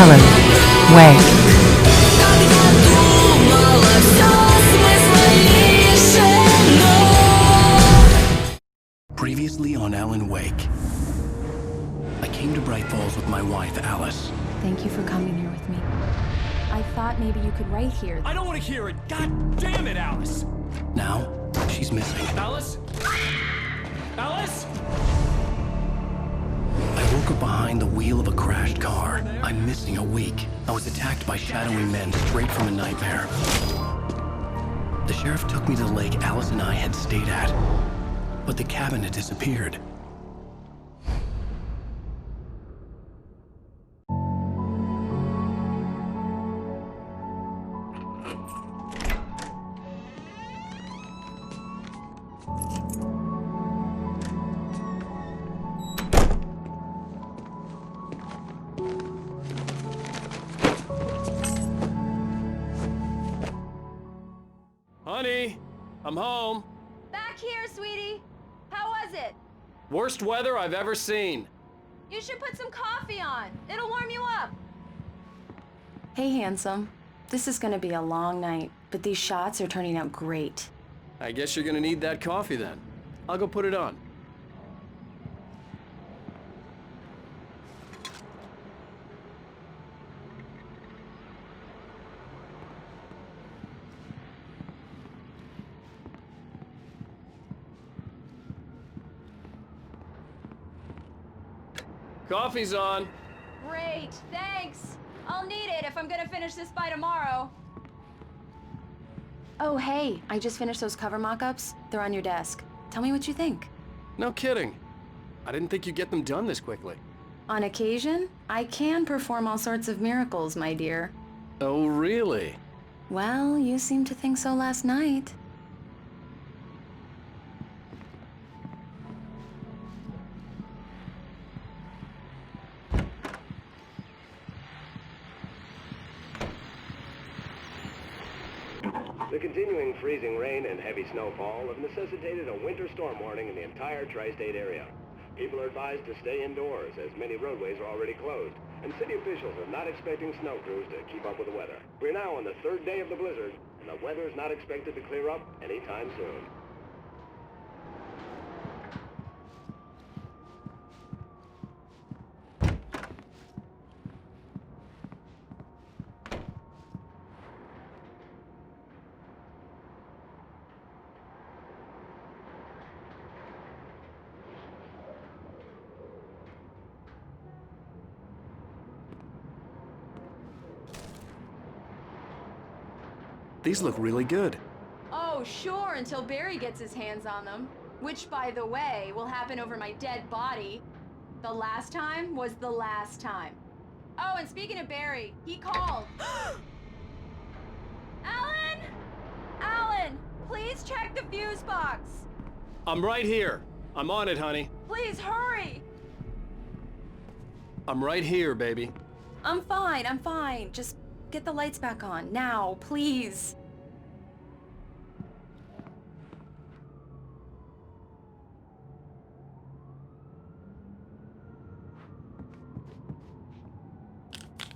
Alan Wake. Previously on Alan Wake. I came to Bright Falls with my wife, Alice. Thank you for coming here with me. I thought maybe you could write here. I don't want to hear it! God damn it, Alice! Now, she's missing. Alice? Alice? I woke up behind the wheel of a crashed car. I'm missing a week. I was attacked by shadowy men straight from a nightmare. The sheriff took me to the lake Alice and I had stayed at, but the cabin had disappeared. Honey, I'm home. Back here, sweetie. How was it? Worst weather I've ever seen. You should put some coffee on. It'll warm you up. Hey, handsome. This is gonna be a long night, but these shots are turning out great. I guess you're gonna need that coffee then. I'll go put it on. Coffee's on. Great, thanks. I'll need it if I'm gonna finish this by tomorrow. Oh, hey, I just finished those cover mock-ups. They're on your desk. Tell me what you think. No kidding. I didn't think you'd get them done this quickly. On occasion, I can perform all sorts of miracles, my dear. Oh, really? Well, you seemed to think so last night. The continuing freezing rain and heavy snowfall have necessitated a winter storm warning in the entire tri-state area. People are advised to stay indoors as many roadways are already closed, and city officials are not expecting snow crews to keep up with the weather. We're now on the third day of the blizzard, and the weather is not expected to clear up anytime soon. These look really good. Oh, sure, until Barry gets his hands on them. Which, by the way, will happen over my dead body. The last time was the last time. Oh, and speaking of Barry, he called. Alan! Alan, please check the fuse box. I'm right here. I'm on it, honey. Please hurry. I'm right here, baby. I'm fine. Just get the lights back on, now, please.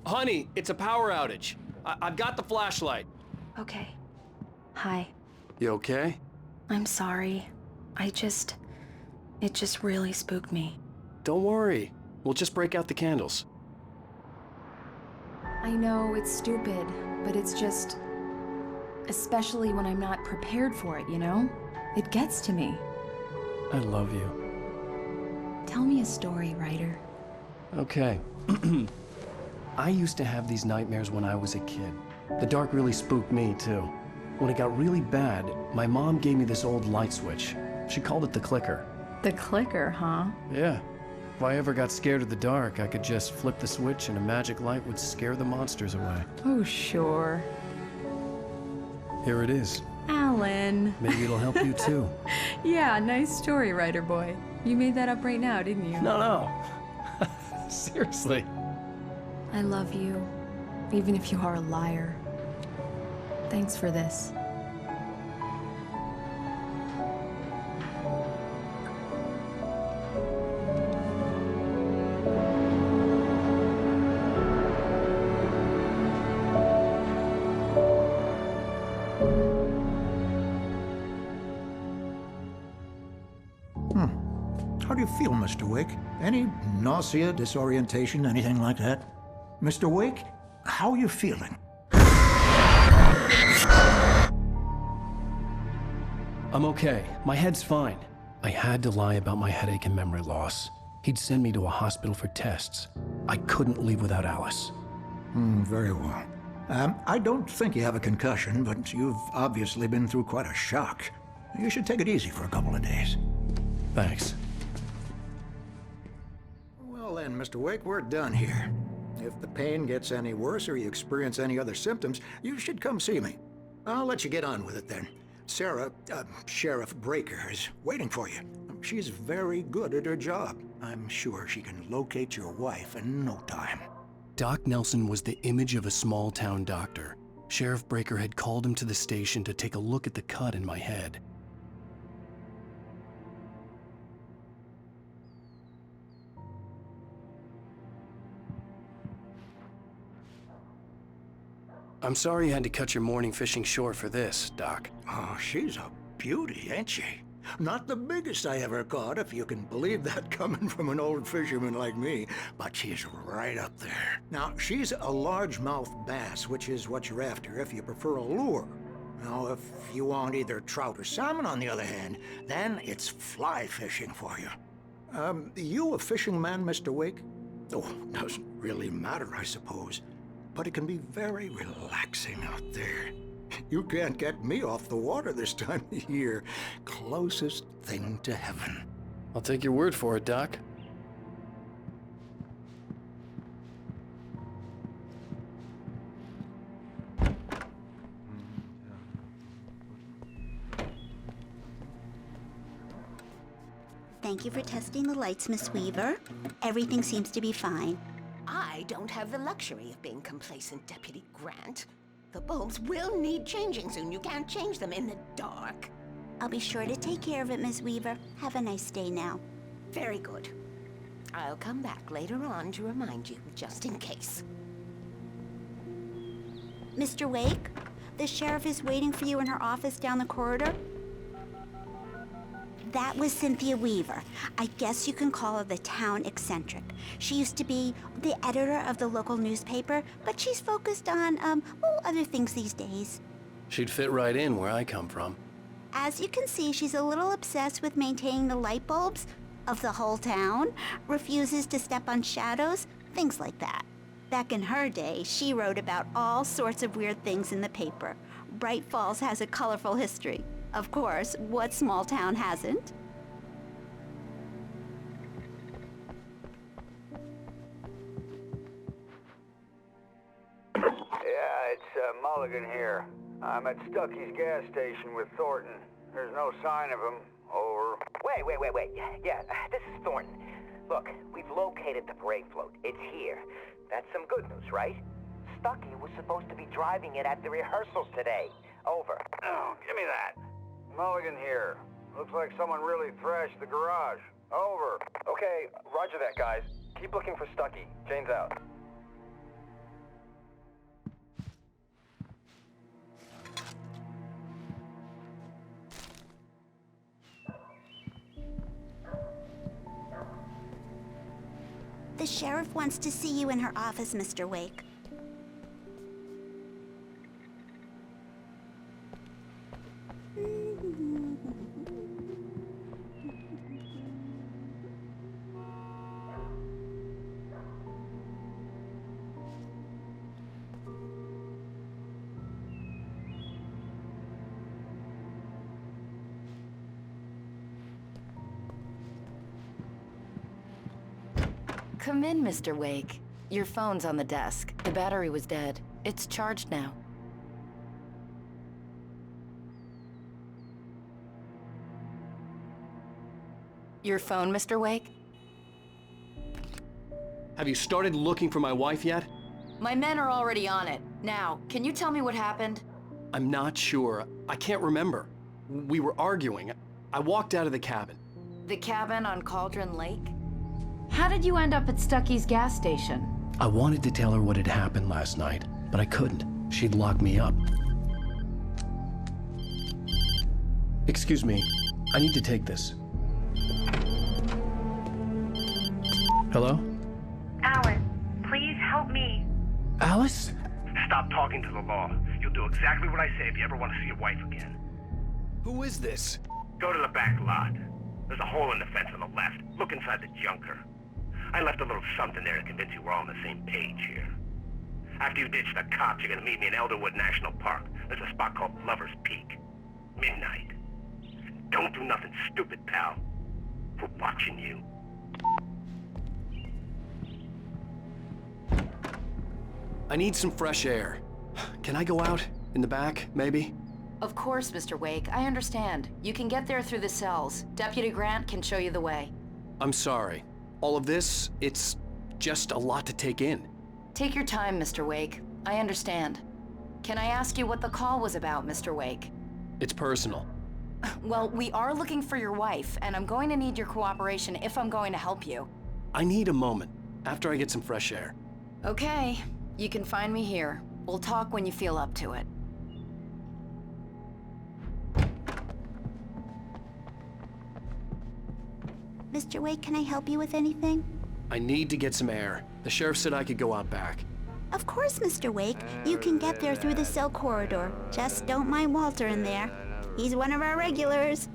Honey, it's a power outage. I've got the flashlight. Okay. Hi. You okay? I'm sorry. It just really spooked me. Don't worry. We'll just break out the candles. I know it's stupid, but it's just... especially when I'm not prepared for it, you know? It gets to me. I love you. Tell me a story, writer. Okay. I used to have these nightmares when I was a kid. The dark really spooked me, too. When it got really bad, my mom gave me this old light switch. She called it the clicker. The clicker, huh? Yeah. If I ever got scared of the dark, I could just flip the switch and a magic light would scare the monsters away. Oh, sure. Here it is. Alan. Maybe it'll help you, too. Yeah, nice story, writer boy. You made that up right now, didn't you? No. Seriously. I love you, even if you are a liar. Thanks for this. do you feel, Mr. Uэйk? Any nausea, disorientation, anything like that? Mr. Uэйk, how are you feeling? I'm okay. My head's fine. I had to lie about my headache and memory loss. He'd send me to a hospital for tests. I couldn't leave without Alice. Very well. I don't think you have a concussion, but you've obviously been through quite a shock. You should take it easy for a couple of days. Thanks. Well then, Mr. Uэйk, we're done here. If the pain gets any worse or you experience any other symptoms, you should come see me. I'll let you get on with it then. Sarah, Sheriff Breaker, is waiting for you. She's very good at her job. I'm sure she can locate your wife in no time. Doc Nelson was the image of a small-town doctor. Sheriff Breaker had called him to the station to take a look at the cut in my head. I'm sorry you had to cut your morning fishing short for this, Doc. Oh, she's a beauty, ain't she? Not the biggest I ever caught, if you can believe that coming from an old fisherman like me, but she's right up there. Now, she's a largemouth bass, which is what you're after if you prefer a lure. Now, if you want either trout or salmon, on the other hand, then it's fly fishing for you. You a fishing man, Mr. Uэйk? Oh, doesn't really matter, I suppose. But it can be very relaxing out there. You can't get me off the water this time of year. Closest thing to heaven. I'll take your word for it, Doc. Thank you for testing the lights, Miss Weaver. Everything seems to be fine. I don't have the luxury of being complacent, Deputy Grant. The bulbs will need changing soon. You can't change them in the dark. I'll be sure to take care of it, Miss Weaver. Have a nice day now. Very good. I'll come back later on to remind you, just in case. Mr. Uэйk, the sheriff is waiting for you in her office down the corridor. That was Cynthia Weaver. I guess you can call her the town eccentric. She used to be the editor of the local newspaper, but she's focused on, other things these days. She'd fit right in where I come from. As you can see, she's a little obsessed with maintaining the light bulbs of the whole town, refuses to step on shadows, things like that. Back in her day, she wrote about all sorts of weird things in the paper. Bright Falls has a colorful history. Of course, what small town hasn't? Yeah, it's Mulligan here. I'm at Stucky's gas station with Thornton. There's no sign of him. Over. Wait. Yeah, this is Thornton. Look, we've located the brake float. It's here. That's some good news, right? Stucky was supposed to be driving it at the rehearsals today. Over. Oh, give me that. Mulligan here. Looks like someone really thrashed the garage. Over. Okay, roger that, guys. Keep looking for Stucky. Jane's out. The sheriff wants to see you in her office, Mr. Uэйk. Come in, Mr. Uэйk. Your phone's on the desk. The battery was dead. It's charged now. Your phone, Mr. Uэйk? Have you started looking for my wife yet? My men are already on it. Now, can you tell me what happened? I'm not sure. I can't remember. We were arguing. I walked out of the cabin. The cabin on Cauldron Lake? How did you end up at Stucky's gas station? I wanted to tell her what had happened last night, but I couldn't. She'd lock me up. Excuse me. I need to take this. Hello? Alan, please help me. Alice? Stop talking to the law. You'll do exactly what I say if you ever want to see your wife again. Who is this? Go to the back lot. There's a hole in the fence on the left. Look inside the junker. I left a little something there to convince you we're all on the same page here. After you ditch the cops, you're gonna meet me in Elderwood National Park. There's a spot called Lover's Peak. Midnight. Don't do nothing stupid, pal. We're watching you. I need some fresh air. Can I go out? In the back, maybe? Of course, Mr. Wake. I understand. You can get there through the cells. Deputy Grant can show you the way. I'm sorry. All of this, it's just a lot to take in. Take your time, Mr. Wake. I understand. Can I ask you what the call was about, Mr. Wake? It's personal. Well, we are looking for your wife, and I'm going to need your cooperation if I'm going to help you. I need a moment, after I get some fresh air. Okay. You can find me here. We'll talk when you feel up to it. Mr. Wake, can I help you with anything? I need to get some air. The sheriff said I could go out back. Of course, Mr. Wake. You can get there through the cell corridor. Just don't mind Walter in there. He's one of our regulars.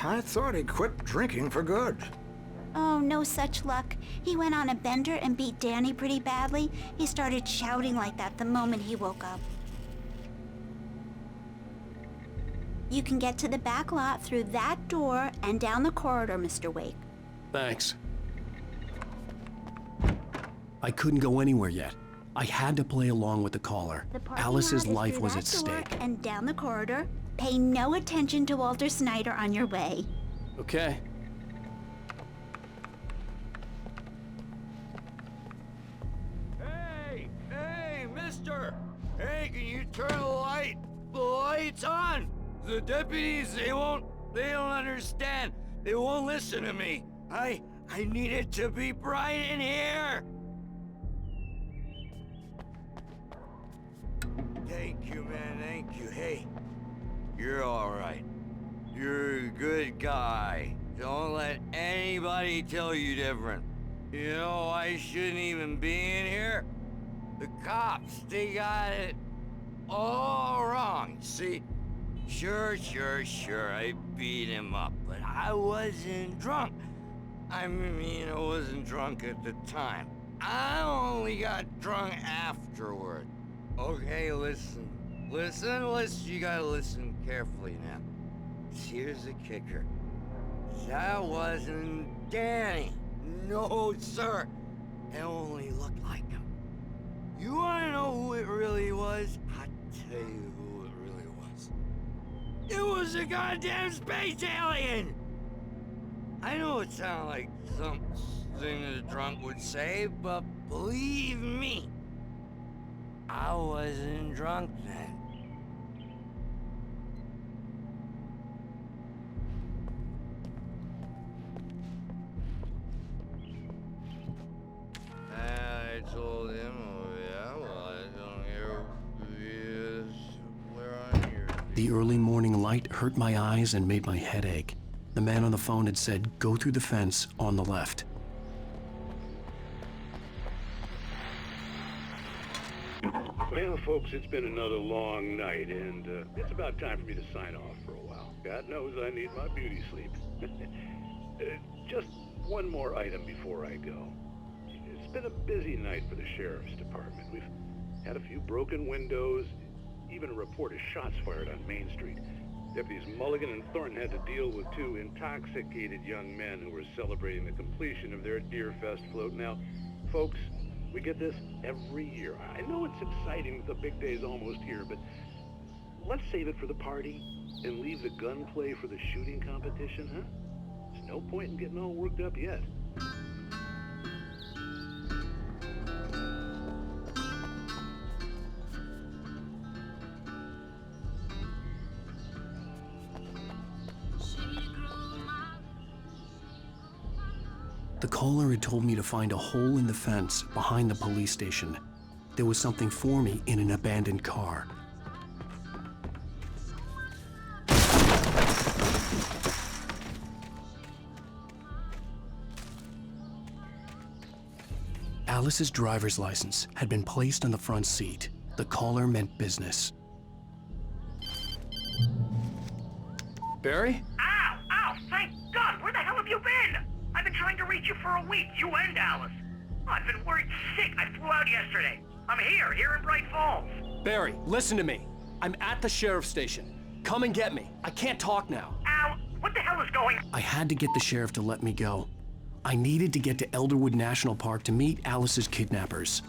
I thought he quit drinking for good. Oh, no such luck. He went on a bender and beat Danny pretty badly. He started shouting like that the moment he woke up. You can get to the back lot through that door and down the corridor, Mr. Wake. Thanks. I couldn't go anywhere yet. I had to play along with the caller. Alice's life was at stake. And down the corridor. Pay no attention to Walter Snyder on your way. Okay. Hey, mister! Hey, can you turn the lights on? The deputies, they don't understand. They won't listen to me. I need it to be bright in here. Thank you, man, thank you. Hey, you're all right. You're a good guy. Don't let anybody tell you different. You know, I shouldn't even be in here. The cops, they got it all wrong. See, sure, I beat him up, but I wasn't drunk. I mean, I wasn't drunk at the time. I only got drunk afterward. Okay, listen, you gotta listen carefully now. Here's the kicker. That wasn't Danny. No, sir. It only looked like him. You wanna know who it really was? I'll tell you who it really was. It was a goddamn space alien! I know it sounds like something a drunk would say, but believe me, I wasn't drunk then. I told him, oh yeah, well, I don't hear this. Where are you? The early morning light hurt my eyes and made my head ache. The man on the phone had said, go through the fence on the left. Well, folks, it's been another long night, and it's about time for me to sign off for a while. God knows I need my beauty sleep. Just one more item before I go. It's been a busy night for the Sheriff's Department. We've had a few broken windows, even a report of shots fired on Main Street. Deputies Mulligan and Thornton had to deal with two intoxicated young men who were celebrating the completion of their Deer Fest float. Now, folks, we get this every year. I know it's exciting that the big day's almost here, but let's save it for the party and leave the gunplay for the shooting competition, huh? There's no point in getting all worked up yet. The caller had told me to find a hole in the fence behind the police station. There was something for me in an abandoned car. Alice's driver's license had been placed on the front seat. The caller meant business. Barry? Ow! Ow! Thank God! Where the hell have you been? I've been trying to reach you for a week, you and Alice. I've been worried sick. I flew out yesterday. I'm here in Bright Falls. Barry, listen to me. I'm at the sheriff's station. Come and get me. I can't talk now. Al, what the hell is going on? I had to get the sheriff to let me go. I needed to get to Elderwood National Park to meet Alice's kidnappers.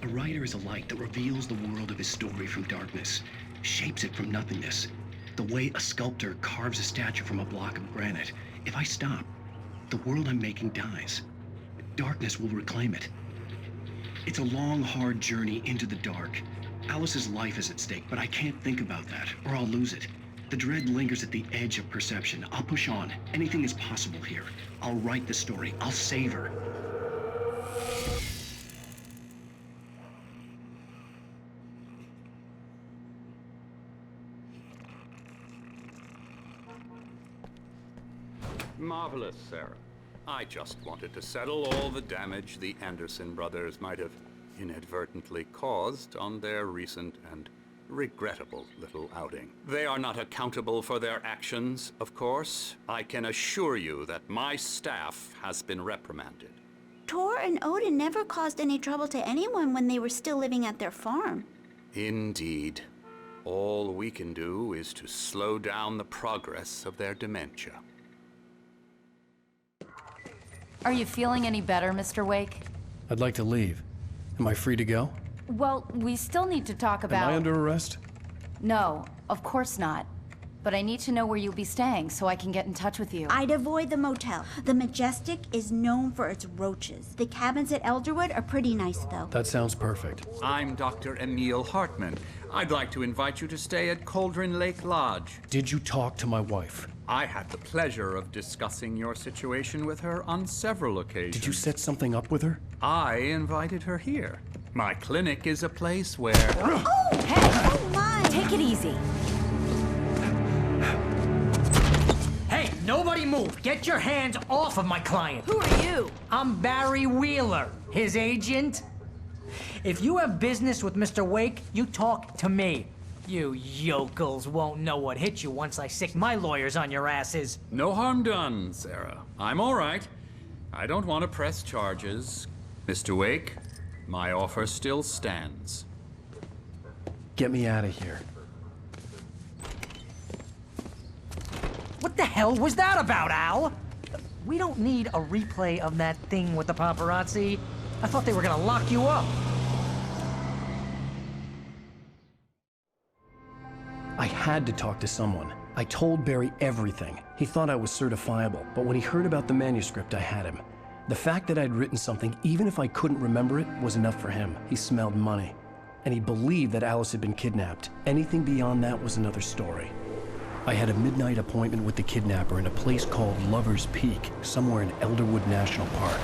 A writer is a light that reveals the world of his story from darkness, shapes it from nothingness. The way a sculptor carves a statue from a block of granite. If I stop, the world I'm making dies. Darkness will reclaim it. It's a long, hard journey into the dark. Alice's life is at stake, but I can't think about that, or I'll lose it. The dread lingers at the edge of perception. I'll push on. Anything is possible here. I'll write the story. I'll save her. Marvelous, Sarah. I just wanted to settle all the damage the Anderson brothers might have inadvertently caused on their recent and regrettable little outing. They are not accountable for their actions, of course. I can assure you that my staff has been reprimanded. Tor and Odin never caused any trouble to anyone when they were still living at their farm. Indeed. All we can do is to slow down the progress of their dementia. Are you feeling any better, Mr. Wake? I'd like to leave. Am I free to go? Well, we still need to talk about... Am I under arrest? No, of course not. But I need to know where you'll be staying so I can get in touch with you. I'd avoid the motel. The Majestic is known for its roaches. The cabins at Elderwood are pretty nice, though. That sounds perfect. I'm Dr. Emil Hartman. I'd like to invite you to stay at Cauldron Lake Lodge. Did you talk to my wife? I had the pleasure of discussing your situation with her on several occasions. Did you set something up with her? I invited her here. My clinic is a place where... Oh! Hey! Oh, my! Take it easy. Hey, nobody move! Get your hands off of my client! Who are you? I'm Barry Wheeler, his agent. If you have business with Mr. Wake, you talk to me. You yokels won't know what hit you once I sick my lawyers on your asses. No harm done, Sarah. I'm all right. I don't want to press charges. Mr. Wake, my offer still stands. Get me out of here. What the hell was that about, Al? We don't need a replay of that thing with the paparazzi. I thought they were gonna lock you up. I had to talk to someone. I told Barry everything. He thought I was certifiable, but when he heard about the manuscript, I had him. The fact that I'd written something, even if I couldn't remember it, was enough for him. He smelled money. And he believed that Alice had been kidnapped. Anything beyond that was another story. I had a midnight appointment with the kidnapper in a place called Lover's Peak, somewhere in Elderwood National Park.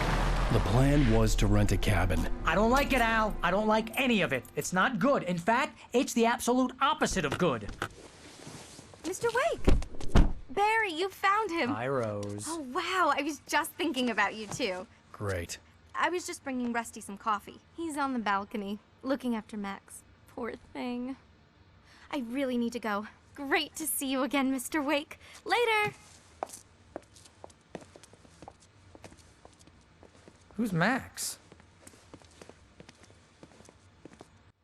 The plan was to rent a cabin. I don't like it, Al. I don't like any of it. It's not good. In fact, it's the absolute opposite of good. Mr. Wake! Barry, you found him. Hi, Rose. Oh, wow. I was just thinking about you, too. Great. I was just bringing Rusty some coffee. He's on the balcony, looking after Max. Poor thing. I really need to go. Great to see you again, Mr. Wake. Later! Who's Max?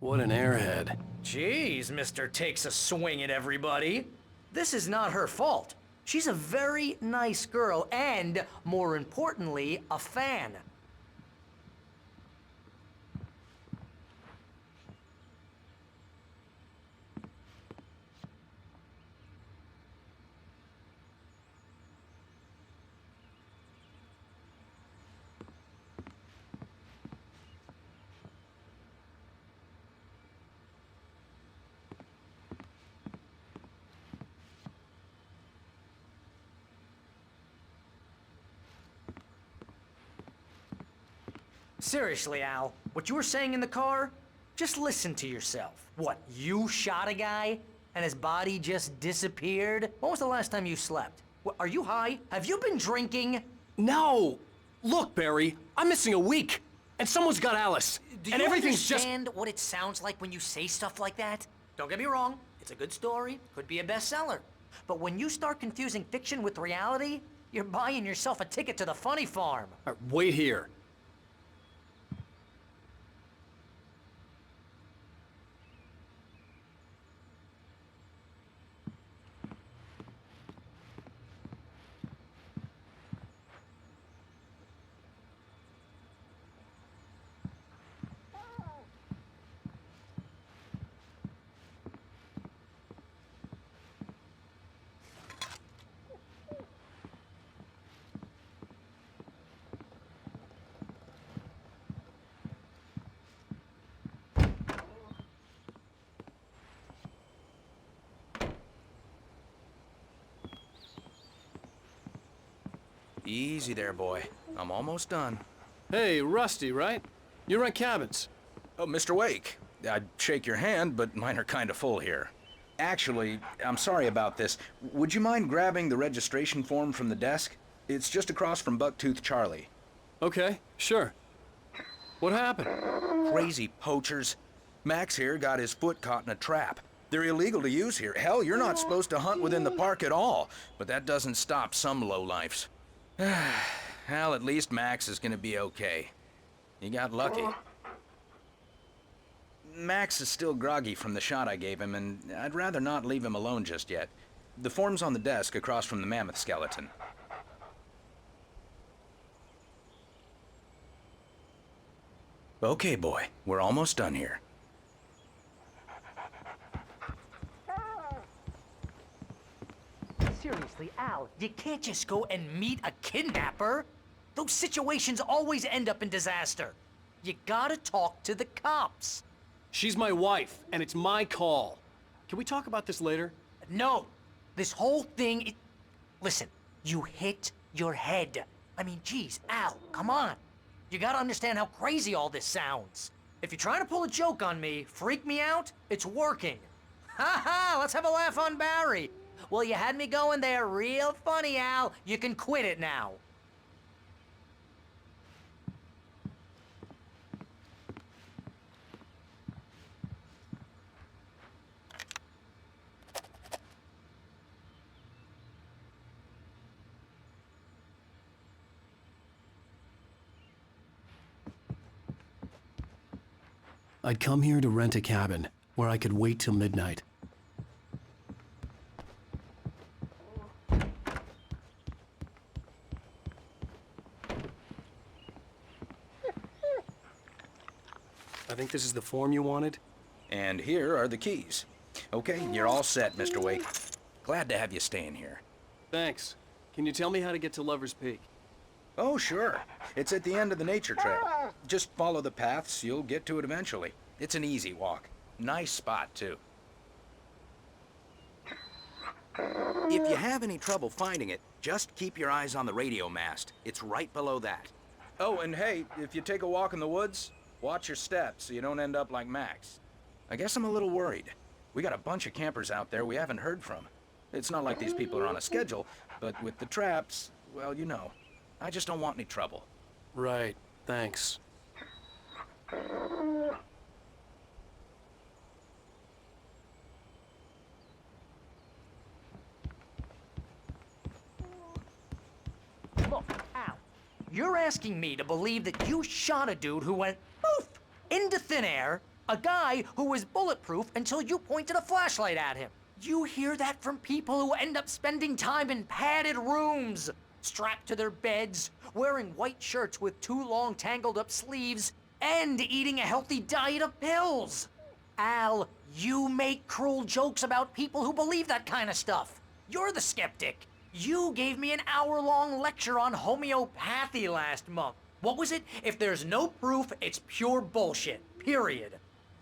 What an airhead. Jeez, Mr. Takes a swing at everybody. This is not her fault. She's a very nice girl and, more importantly, a fan. Seriously, Al, what you were saying in the car, just listen to yourself. What, you shot a guy and his body just disappeared? When was the last time you slept? What, are you high? Have you been drinking? No! Look, Barry, I'm missing a week, and someone's got Alice. Do and you everything's understand what it sounds like when you say stuff like that? Don't get me wrong, it's a good story, could be a bestseller. But when you start confusing fiction with reality, you're buying yourself a ticket to the funny farm. Wait here. Easy there, boy. I'm almost done. Hey, Rusty, right? You rent cabins. Oh, Mr. Wake. I'd shake your hand, but mine are kind of full here. Actually, I'm sorry about this. Would you mind grabbing the registration form from the desk? It's just across from Bucktooth Charlie. Okay, sure. What happened? Crazy poachers. Max here got his foot caught in a trap. They're illegal to use here. Hell, you're not supposed to hunt within the park at all. But that doesn't stop some lowlifes. Well, at least Max is gonna be okay. He got lucky. Max is still groggy from the shot I gave him, and I'd rather not leave him alone just yet. The form's on the desk across from the mammoth skeleton. Okay, boy. We're almost done here. Seriously, Al, you can't just go and meet a kidnapper. Those situations always end up in disaster. You gotta talk to the cops. She's my wife, and it's my call. Can we talk about this later? No. This whole thing, listen, you hit your head. I mean, geez, Al, come on. You gotta understand how crazy all this sounds. If you're trying to pull a joke on me, freak me out, it's working. Ha ha, let's have a laugh on Barry. Well, you had me going there real funny, Al. You can quit it now. I'd come here to rent a cabin where I could wait till midnight. I think this is the form you wanted. And here are the keys. Okay, you're all set, Mr. Wake. Glad to have you staying here. Thanks. Can you tell me how to get to Lover's Peak? Oh, sure. It's at the end of the nature trail. Just follow the paths, you'll get to it eventually. It's an easy walk. Nice spot, too. If you have any trouble finding it, just keep your eyes on the radio mast. It's right below that. Oh, and hey, if you take a walk in the woods, watch your steps so you don't end up like Max. I guess I'm a little worried. We got a bunch of campers out there we haven't heard from. It's not like these people are on a schedule, but with the traps, well, you know. I just don't want any trouble. Right, thanks. Look, Al, you're asking me to believe that you shot a dude who went poof into thin air, a guy who was bulletproof until you pointed a flashlight at him. You hear that from people who end up spending time in padded rooms, strapped to their beds, wearing white shirts with too long tangled up sleeves, and eating a healthy diet of pills. Al, you make cruel jokes about people who believe that kind of stuff. You're the skeptic. You gave me an hour-long lecture on homeopathy last month. What was it? If there's no proof, it's pure bullshit. Period.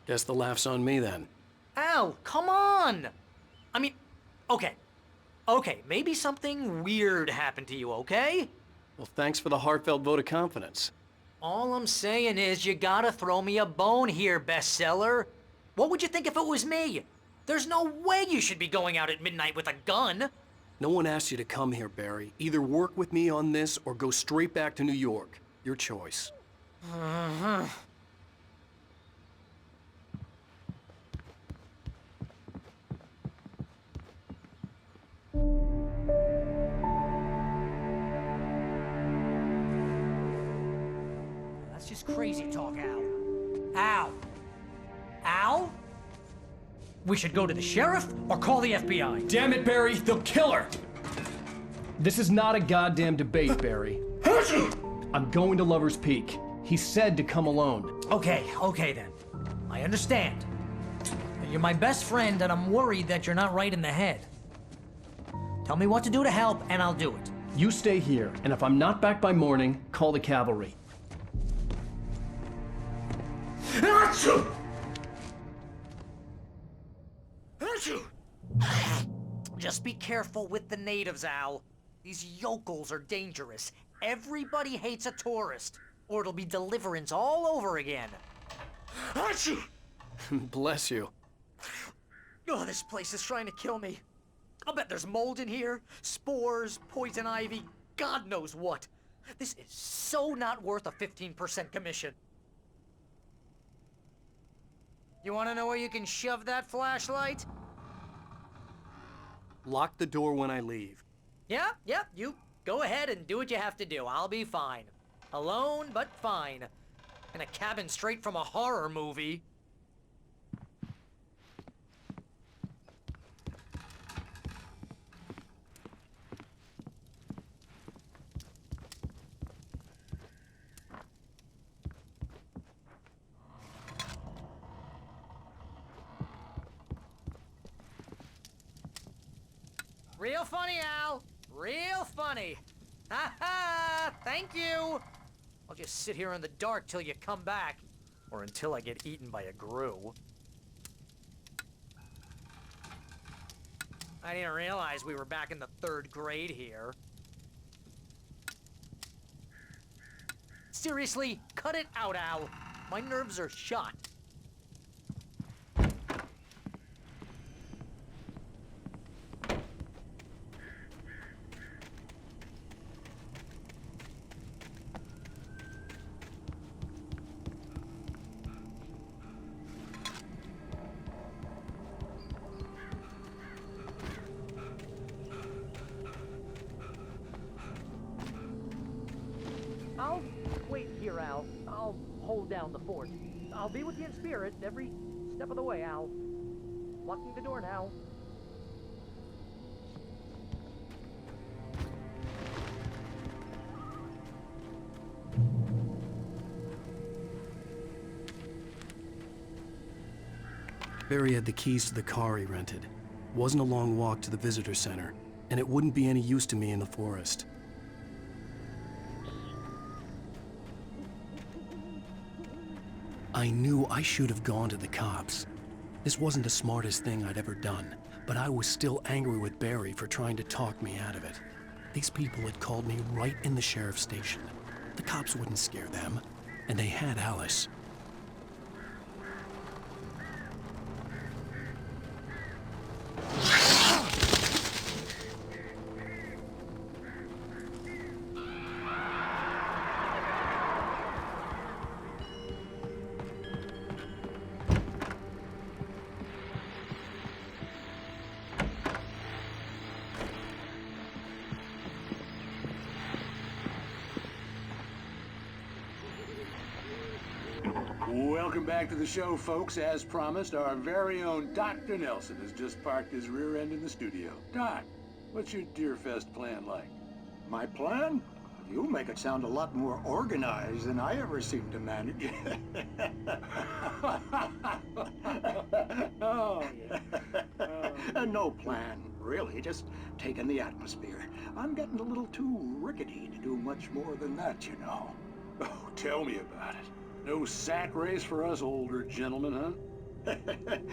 Guess the laugh's on me then. Al, come on! I mean, okay. Okay, maybe something weird happened to you, okay? Well, thanks for the heartfelt vote of confidence. All I'm saying is you gotta throw me a bone here, bestseller. What would you think if it was me? There's no way you should be going out at midnight with a gun. No one asked you to come here, Barry. Either work with me on this or go straight back to New York. Your choice. That's just crazy talk, Al. Al? Al? We should go to the sheriff or call the FBI. Damn it, Barry, they'll kill her! This is not a goddamn debate, Barry. I'm going to Lover's Peak. He said to come alone. Okay then. I understand. You're my best friend and I'm worried that you're not right in the head. Tell me what to do to help and I'll do it. You stay here, and if I'm not back by morning, call the cavalry. Just be careful with the natives, Al. These yokels are dangerous. Everybody hates a tourist, or it'll be Deliverance all over again. Bless you. Oh, this place is trying to kill me. I'll bet there's mold in here, spores, poison ivy, God knows what. This is so not worth a 15% commission. You want to know where you can shove that flashlight? Lock the door when I leave. Yeah, you go ahead and do what you have to do. I'll be fine. Alone, but fine. In a cabin straight from a horror movie. Real funny, Al. Real funny. Ha ha! Thank you! I'll just sit here in the dark till you come back. Or until I get eaten by a grue. I didn't realize we were back in the 3rd grade here. Seriously, cut it out, Al. My nerves are shot. I'll wait here, Al. I'll hold down the fort. I'll be with you in spirit every step of the way, Al. Locking the door now. Barry had the keys to the car he rented. Wasn't a long walk to the visitor center, and it wouldn't be any use to me in the forest. I knew I should have gone to the cops. This wasn't the smartest thing I'd ever done, but I was still angry with Barry for trying to talk me out of it. These people had called me right in the sheriff's station. The cops wouldn't scare them, and they had Alice. Welcome back to the show, folks. As promised, our very own Dr. Nelson has just parked his rear end in the studio. Doc, what's your Deerfest plan like? My plan? You make it sound a lot more organized than I ever seem to manage. Oh, yeah. No plan, really. Just taking the atmosphere. I'm getting a little too rickety to do much more than that, you know. Oh, tell me about it. No sack race for us older gentlemen, huh?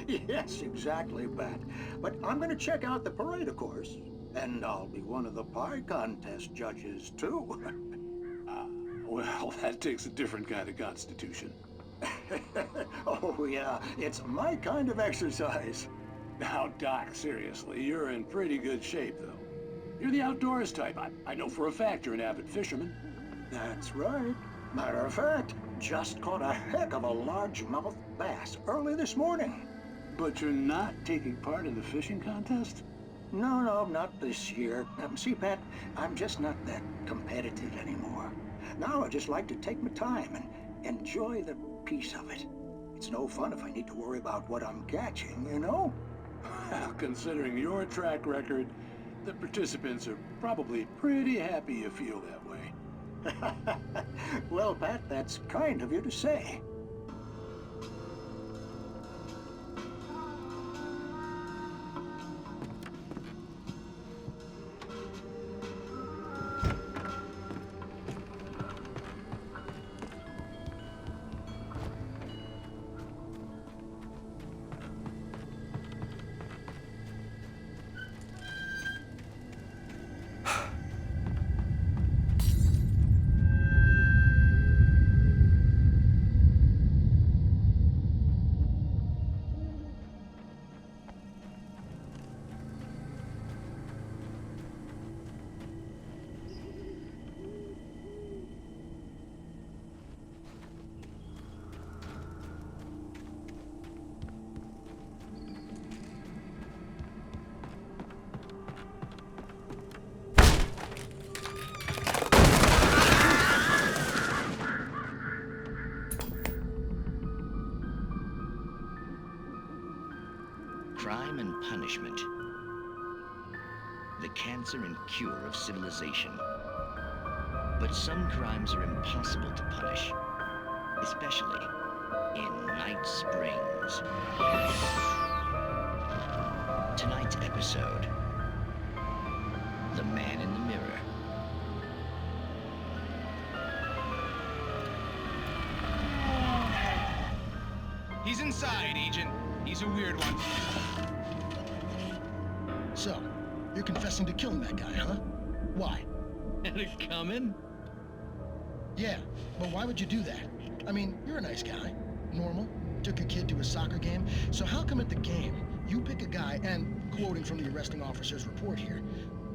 Yes, exactly, Bat. But I'm gonna check out the parade, of course. And I'll be one of the pie contest judges, too. Well, that takes a different kind of constitution. Oh, yeah, it's my kind of exercise. Now, Doc, seriously, you're in pretty good shape, though. You're the outdoors type. I know for a fact you're an avid fisherman. That's right. Matter of fact, just caught a heck of a largemouth bass early this morning. But you're not taking part in the fishing contest? No, not this year. See, Pat, I'm just not that competitive anymore. Now I just like to take my time and enjoy the peace of it. It's no fun if I need to worry about what I'm catching, you know? Well, considering your track record, the participants are probably pretty happy you feel that way. Well, Pat, that's kind of you to say. Crime and punishment. The cancer and cure of civilization. But some crimes are impossible to punish, especially in Night Springs. Tonight's episode, The Man in the Mirror. He's inside, Agent. He's a weird one. So, you're confessing to killing that guy, huh? Why? Had it coming? Yeah, but why would you do that? I mean, you're a nice guy. Normal. Took your kid to a soccer game. So how come at the game, you pick a guy and, quoting from the arresting officer's report here,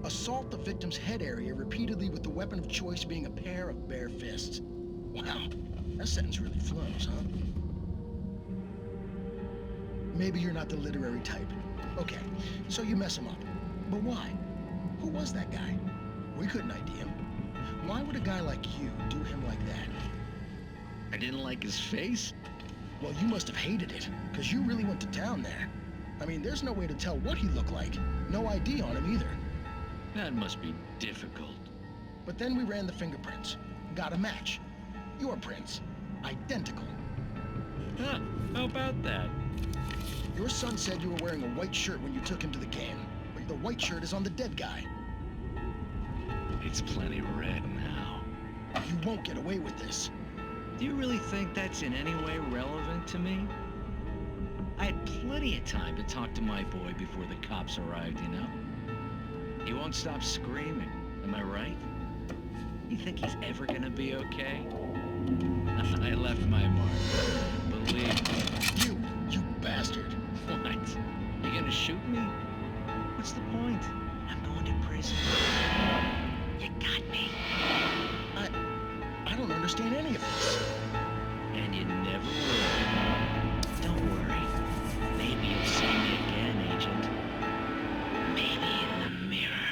assault the victim's head area repeatedly with the weapon of choice being a pair of bare fists? Wow, that sentence really flows, huh? Maybe you're not the literary type. Okay, so you mess him up. But why? Who was that guy? We couldn't ID him. Why would a guy like you do him like that? I didn't like his face? Well, you must have hated it, because you really went to town there. I mean, there's no way to tell what he looked like. No ID on him either. That must be difficult. But then we ran the fingerprints. Got a match. Your prints. Identical. Huh, how about that? Your son said you were wearing a white shirt when you took him to the game, but the white shirt is on the dead guy. It's plenty red now. You won't get away with this. Do you really think that's in any way relevant to me? I had plenty of time to talk to my boy before the cops arrived, you know? He won't stop screaming, am I right? You think he's ever gonna be okay? I left my mark. Believe me. You bastard. What? You gonna shoot me? What's the point? I'm going to prison. You got me. I don't understand any of this. And you never will. Don't worry. Maybe you'll see me again, Agent. Maybe in the mirror.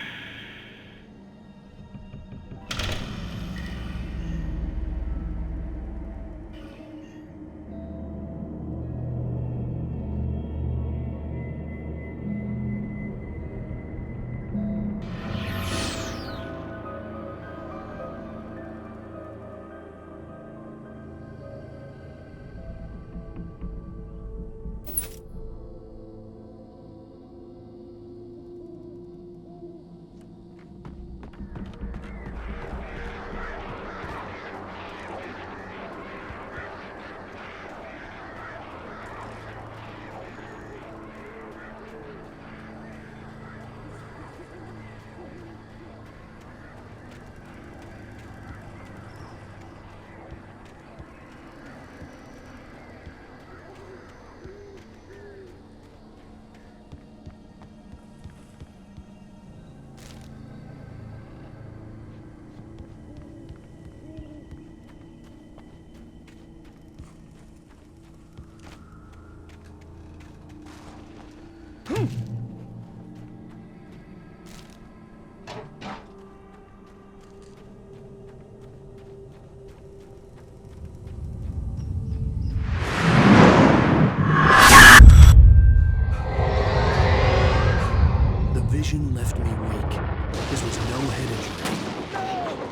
no head injury.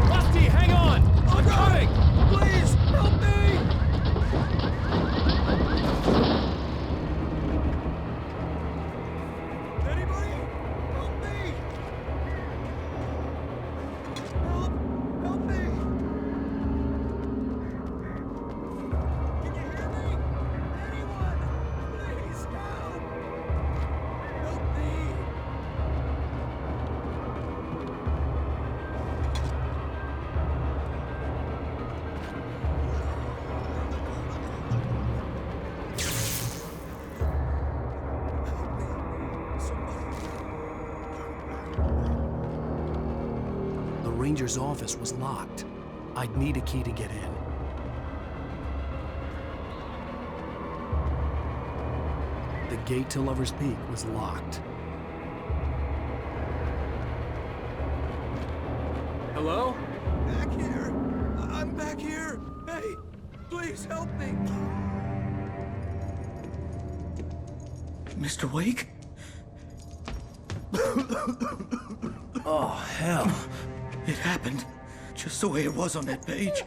Rusty, hang on! I'm coming! Please, help me! Anybody? Help me! Help me! Can you hear me? Anyone? Please, help! Help me! The ranger's office was locked. I'd need a key to get in. The gate to Lover's Peak was locked. Hello? Back here. I'm back here. Hey, please help me. Mr. Wake? Oh, hell. It happened just the way it was on that page.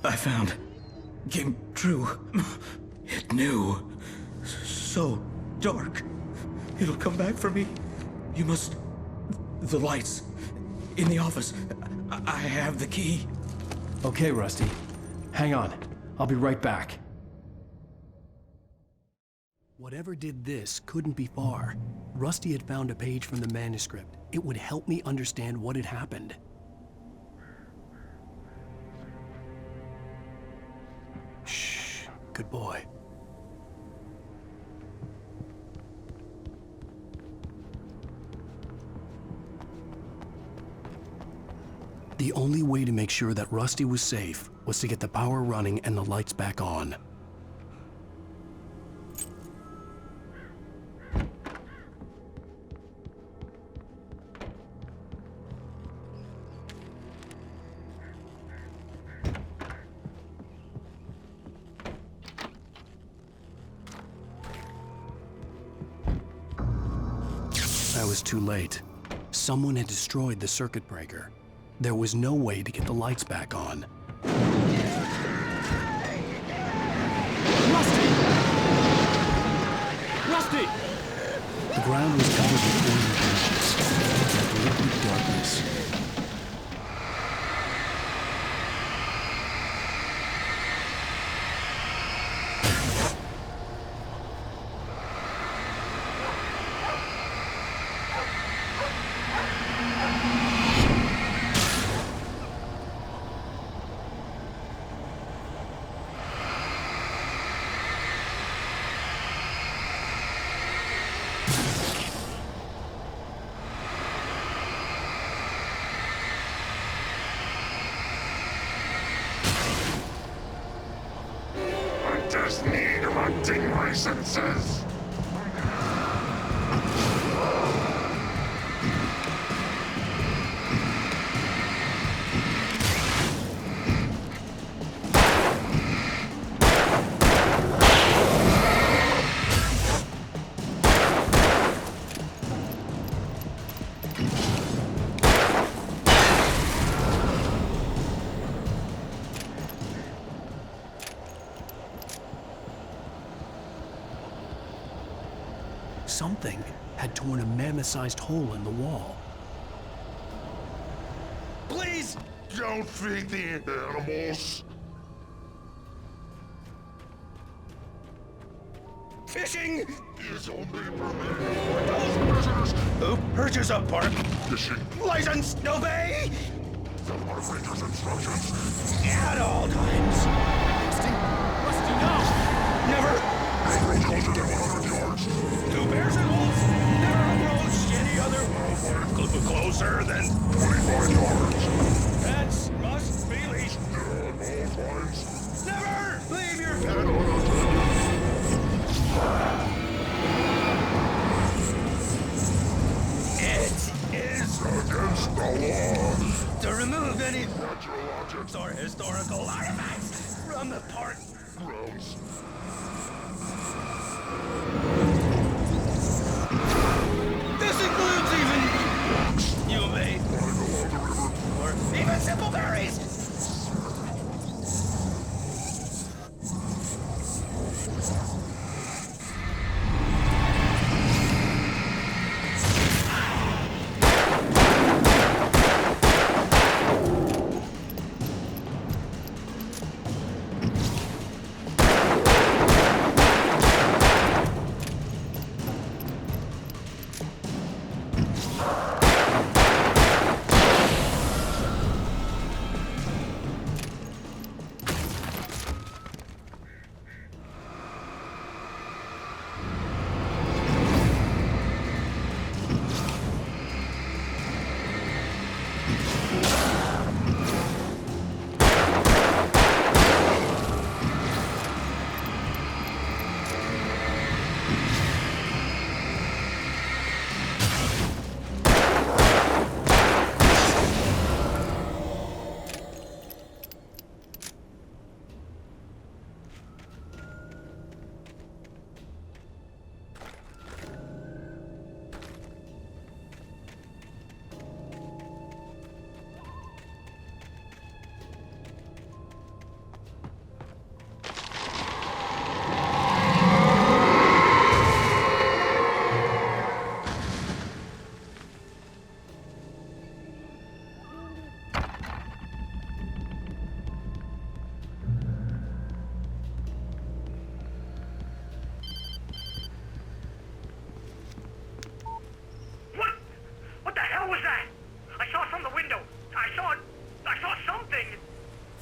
I found. Came true. It knew. So dark. It'll come back for me. You must... The lights. In the office. I have the key. Okay, Rusty. Hang on. I'll be right back. Whatever did this couldn't be far. Rusty had found a page from the manuscript. It would help me understand what had happened. Shh. Good boy. The only way to make sure that Rusty was safe was to get the power running and the lights back on. I was too late. Someone had destroyed the circuit breaker. There was no way to get the lights back on. Rusty! Rusty! The ground was covered with burning branches. It was liquid darkness. Hunters need hunting licenses. Something had torn a mammoth-sized hole in the wall. Please! Don't feed the animals! Fishing! Is only permitted for those prisoners Who purchase a park fishing license obey the Marfrater's instructions. at all times. Rusty, no! Never They will go to them 100 yards. two bears and wolves. Never approach any other closer than 25 yards. pets must be leashed. At all times. Never leave your pet And unattended. It is Against the law. to remove any Natural objects or historical artifacts from the park grounds.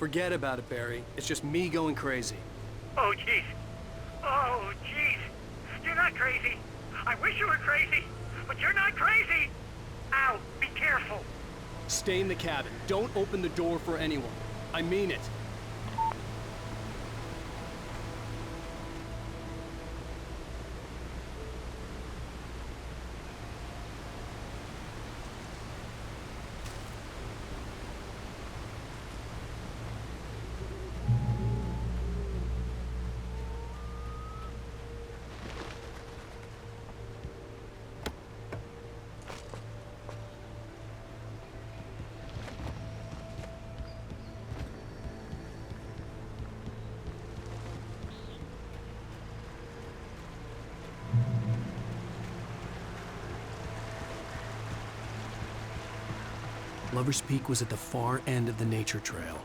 Forget about it, Barry. It's just me going crazy. Oh, jeez. Oh, jeez. You're not crazy. I wish you were crazy, but you're not crazy. Ow, be careful. Stay in the cabin. Don't open the door for anyone. I mean it. Lover's Peak was at the far end of the nature trail.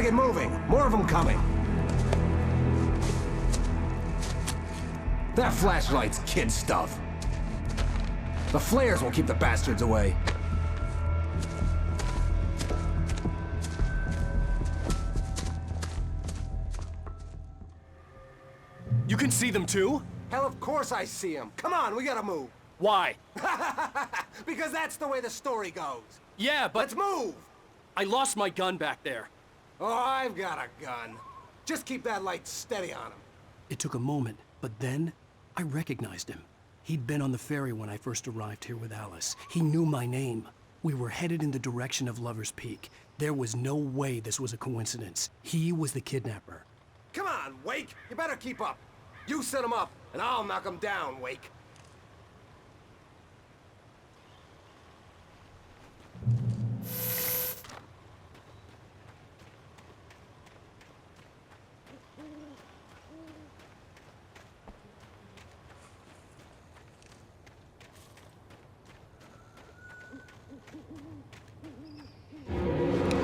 get moving. More of them coming. That flashlight's kid stuff. The flares will keep the bastards away. You can see them too? Hell, of course I see them. Come on, we gotta move. Why? Because that's the way the story goes. Yeah, but... Let's move! I lost my gun back there. Oh, I've got a gun. Just keep that light steady on him. It took a moment, but then I recognized him. He'd been on the ferry when I first arrived here with Alice. He knew my name. We were headed in the direction of Lover's Peak. There was no way this was a coincidence. He was the kidnapper. Come on, Wake! You better keep up. You set him up, and I'll knock him down, Wake.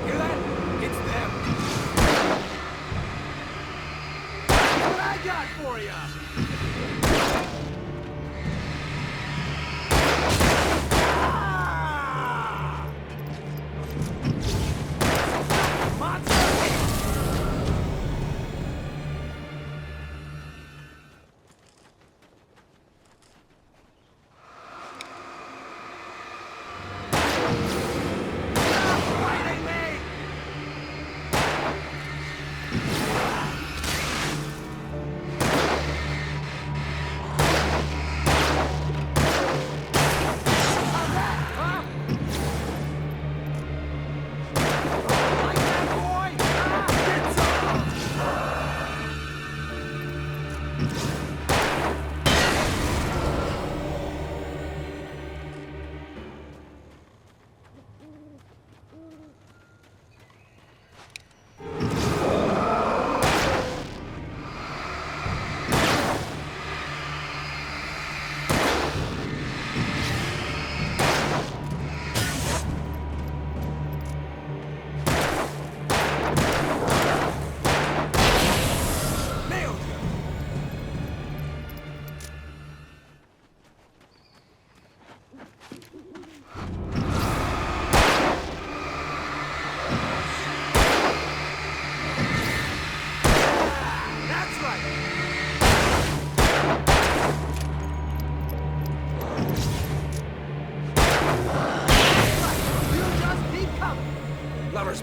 Hear that? It's them. What I got for you?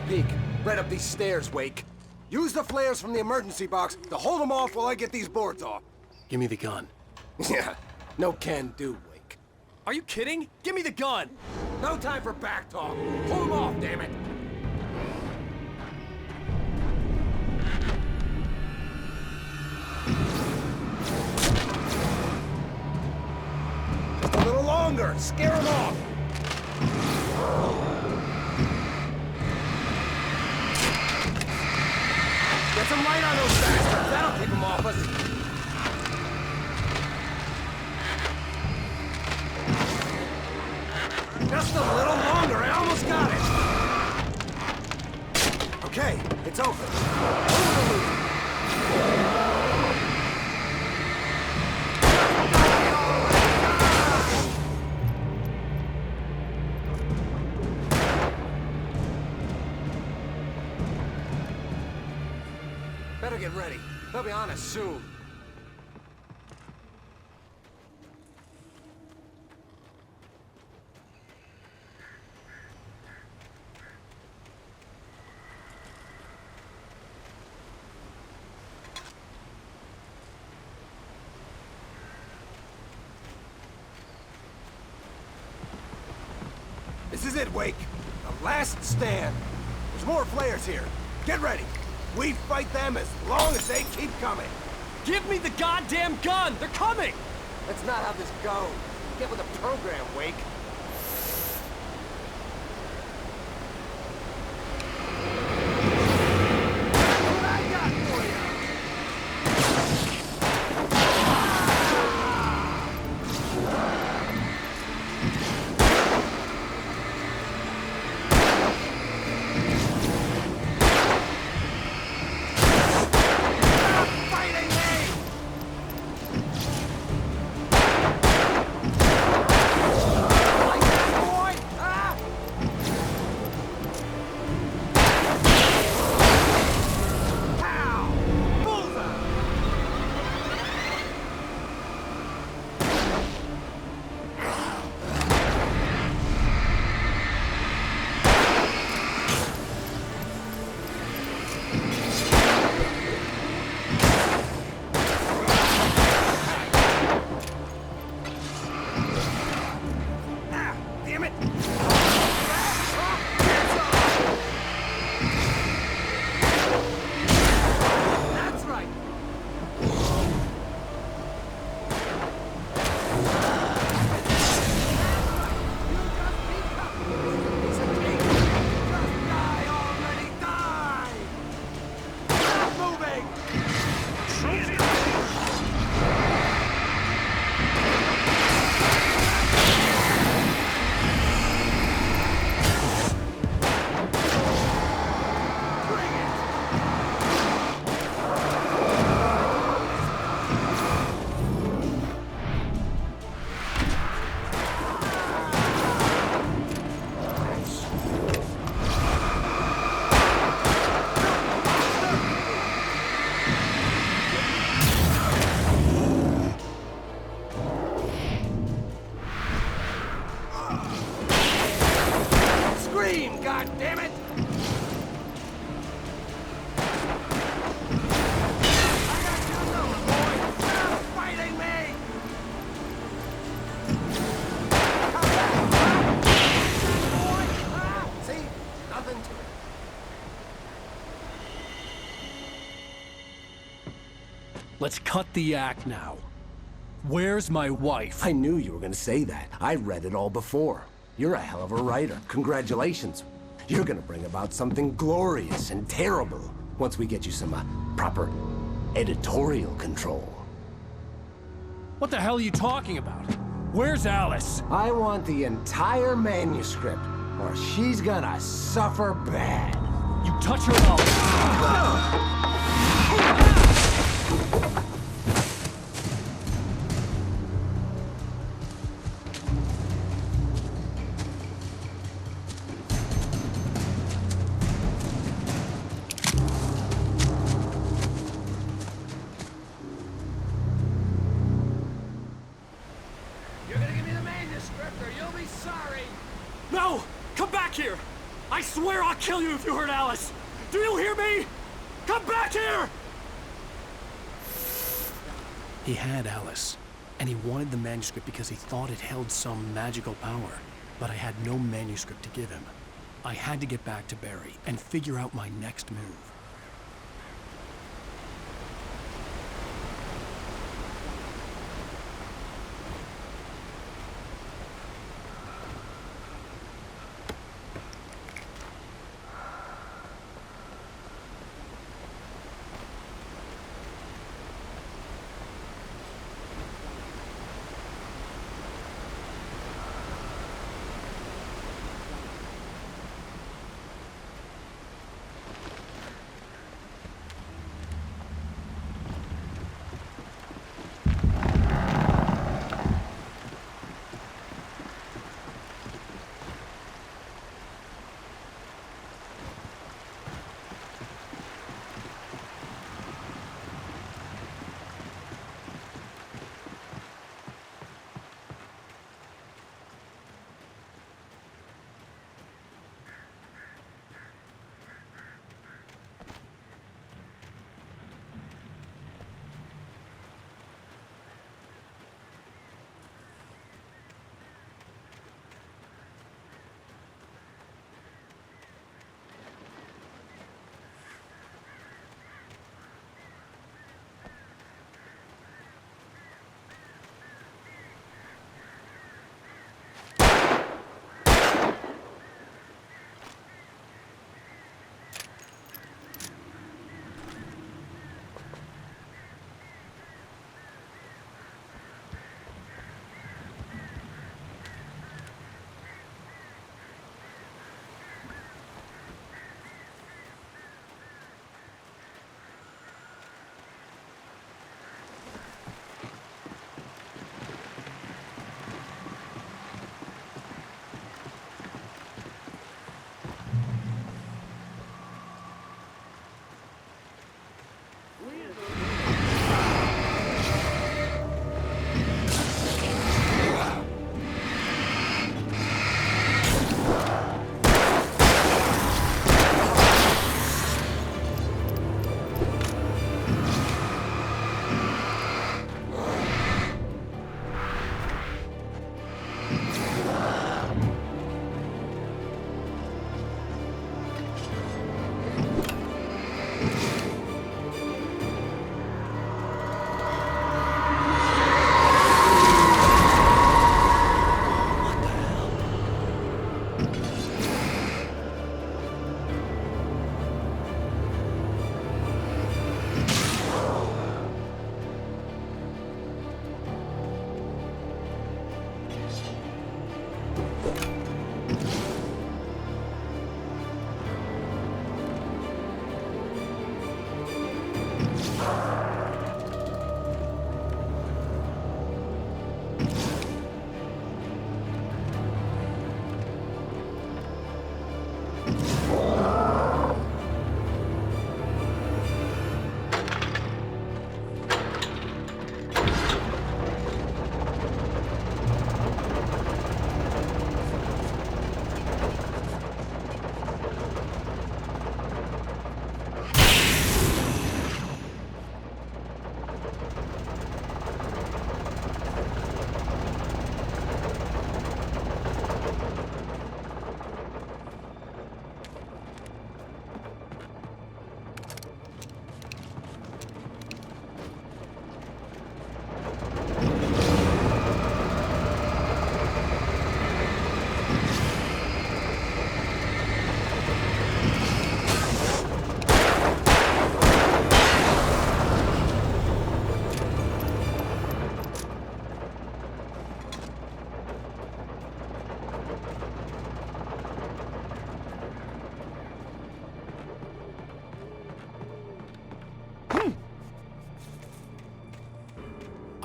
Peak. Right up these stairs, Wake. Use the flares from the emergency box to hold them off while I get these boards off. Give me the gun. Yeah, no can do, Wake. Are you kidding? Give me the gun! No time for back talk. Hold them off, damn it. Just a little longer. Scare them off. Get some light on those bastards. That'll keep them off us. Just a little longer. I almost got it. Okay, it's open. Over the loop. Better get ready. They'll be on us soon. This is it, Wake. The last stand. There's more flares here. Get ready. We fight them as long as they keep coming. Give me the goddamn gun! They're coming! That's not how this goes. Get with the program, Wake. What I got for you? Let's cut the act now. Where's my wife? I knew you were gonna say that. I read it all before. You're a hell of a writer. Congratulations. You're gonna bring about something glorious and terrible once we get you some proper editorial control. What the hell are you talking about? Where's Alice? I want the entire manuscript, or she's gonna suffer bad. You touch her mouth. You're gonna give me the manuscript or you'll be sorry! No! Come back here! I swear I'll kill you if you hurt Alice! Do you hear me? Come back here! He had Alice, and he wanted the manuscript because he thought it held some magical power. But I had no manuscript to give him. I had to get back to Barry and figure out my next move.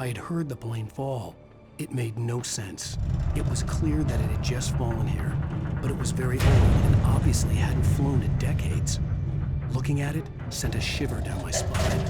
I had heard the plane fall. It made no sense. It was clear that it had just fallen here, but it was very old and obviously hadn't flown in decades. Looking at it sent a shiver down my spine.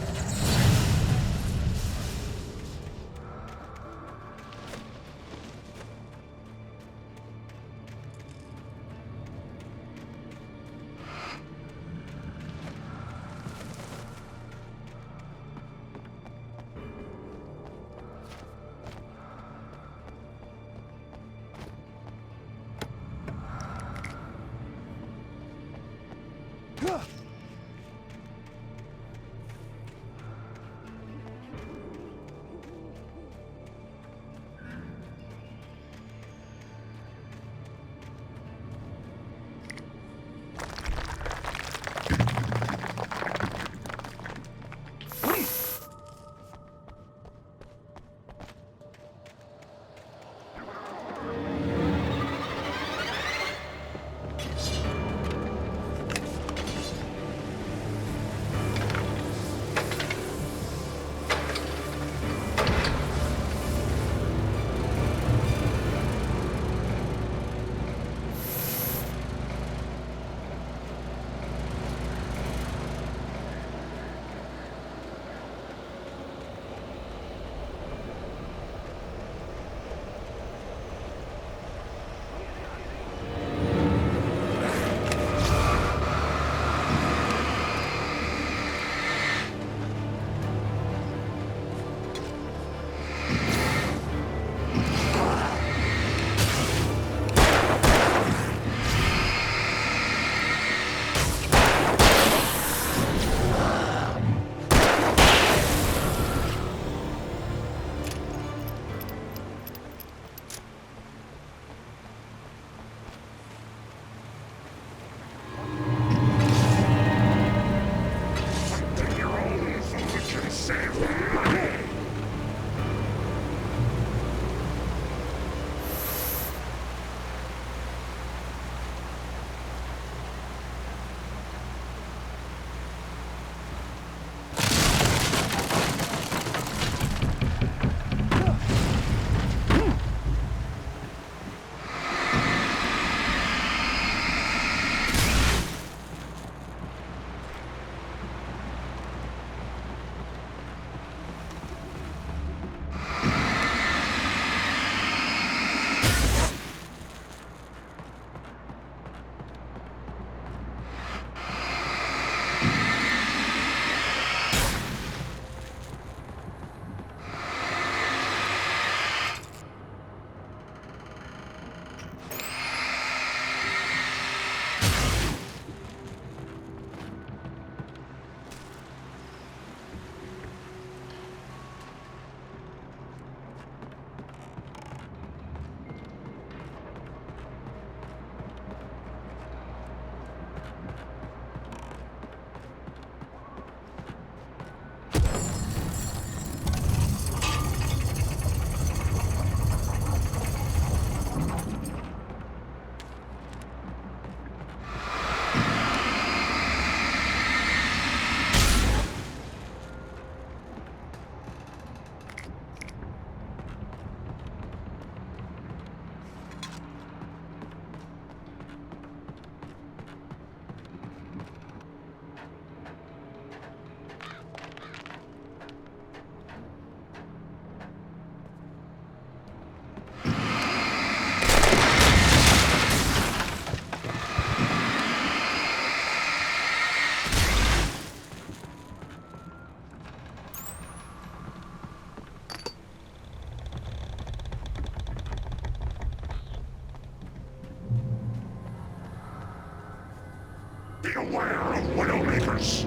Beware of Widowmakers!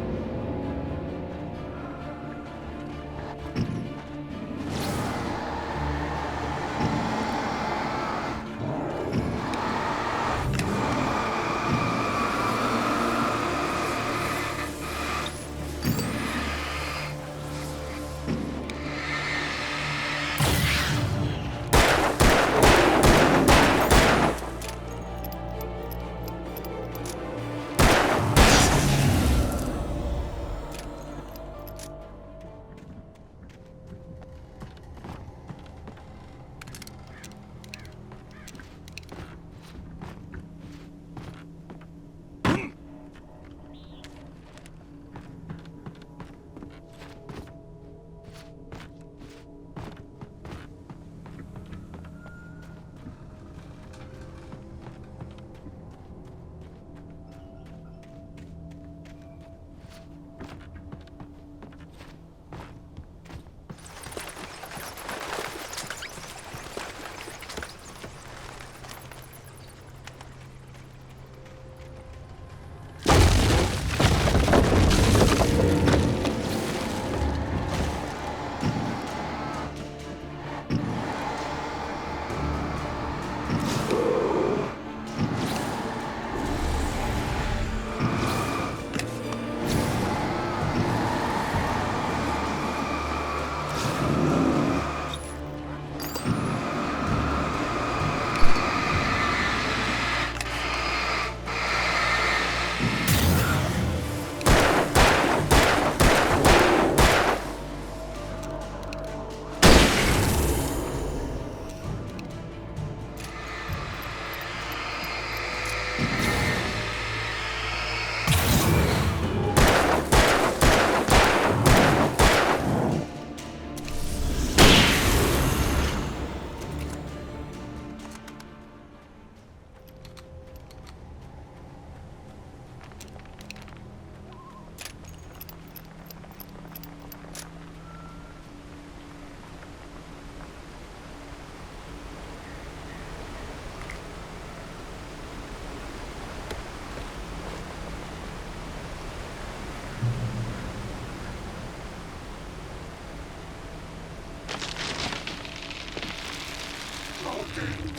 working.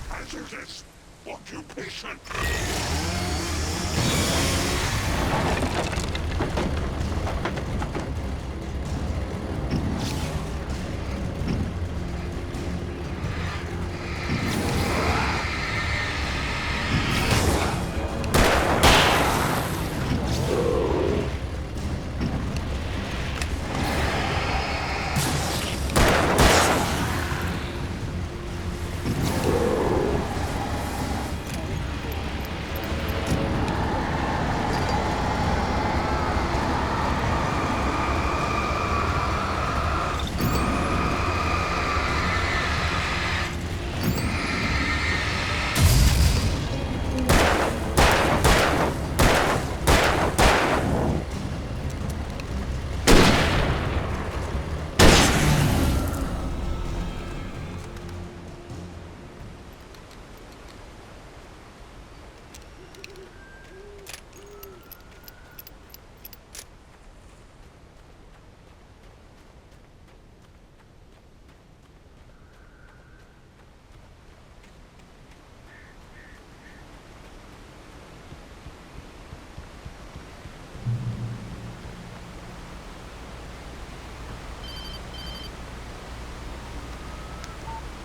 Hazardous occupation.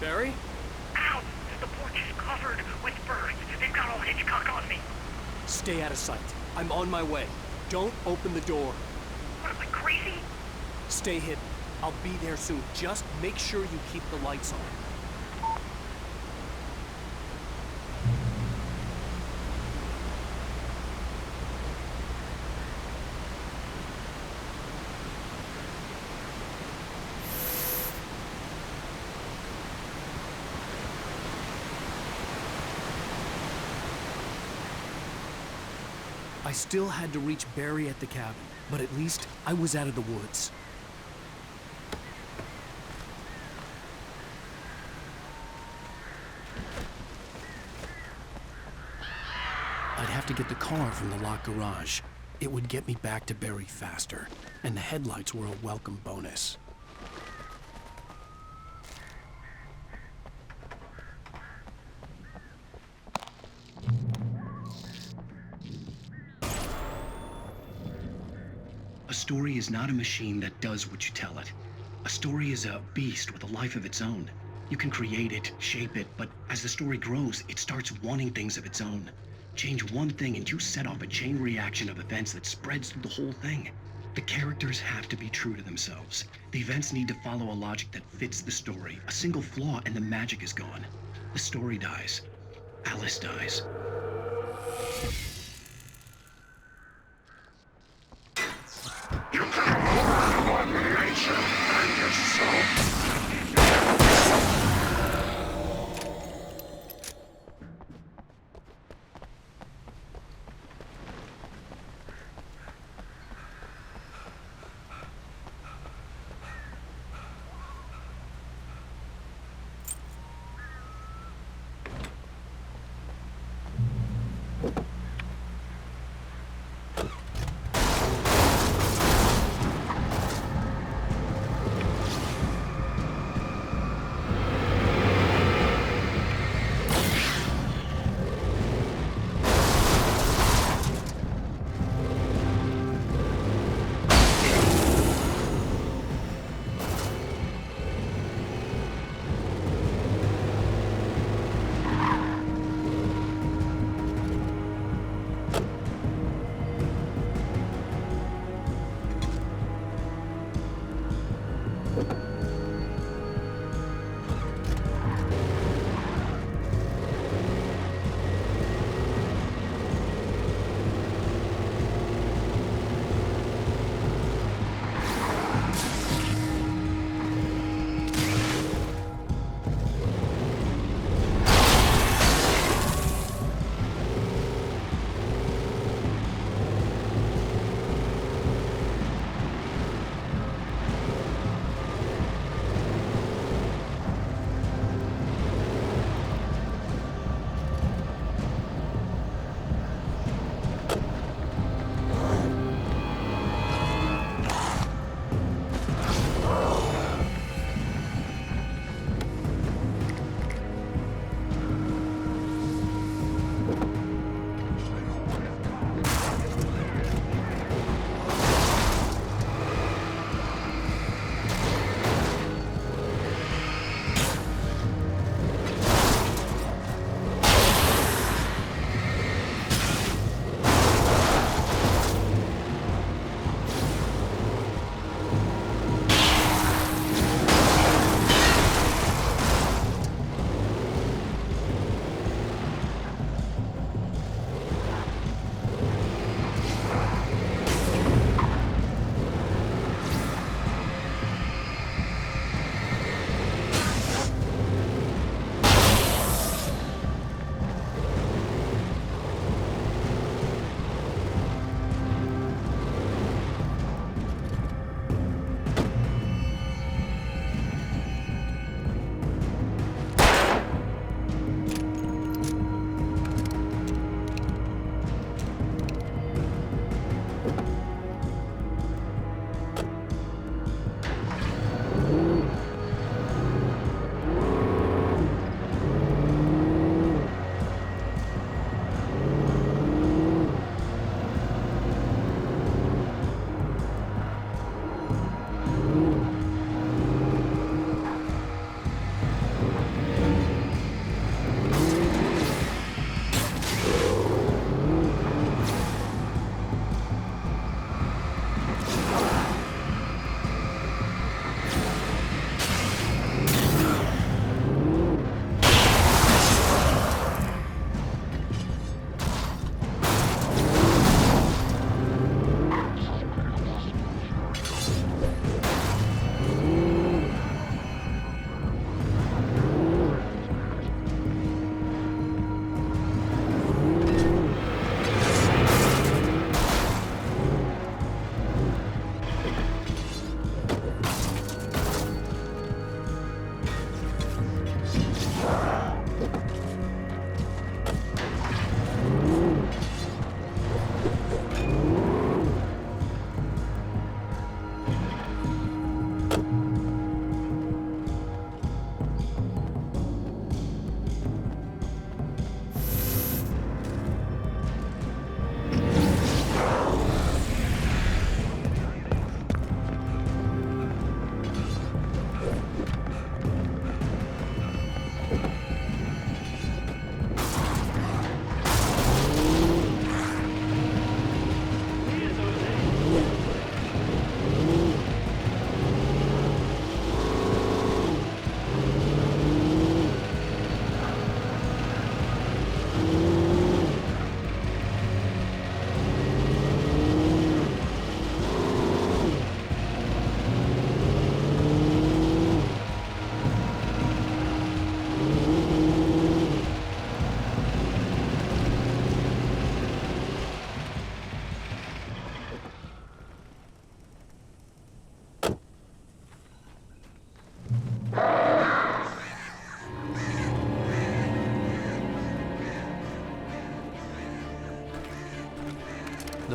Barry? Ow! The porch is covered with birds. They've got all Hitchcock on me. Stay out of sight. I'm on my way. Don't open the door. What am I, crazy? Stay hidden. I'll be there soon. Just make sure you keep the lights on. I still had to reach Barry at the cabin, but at least I was out of the woods. I'd have to get the car from the locked garage. It would get me back to Barry faster, and the headlights were a welcome bonus. A story is not a machine that does what you tell it. A story is a beast with a life of its own. You can create it, shape it, but as the story grows, it starts wanting things of its own. Change one thing and you set off a chain reaction of events that spreads through the whole thing. The characters have to be true to themselves. The events need to follow a logic that fits the story. A single flaw and the magic is gone. The story dies. Alice dies. You can hold one nature and yourself.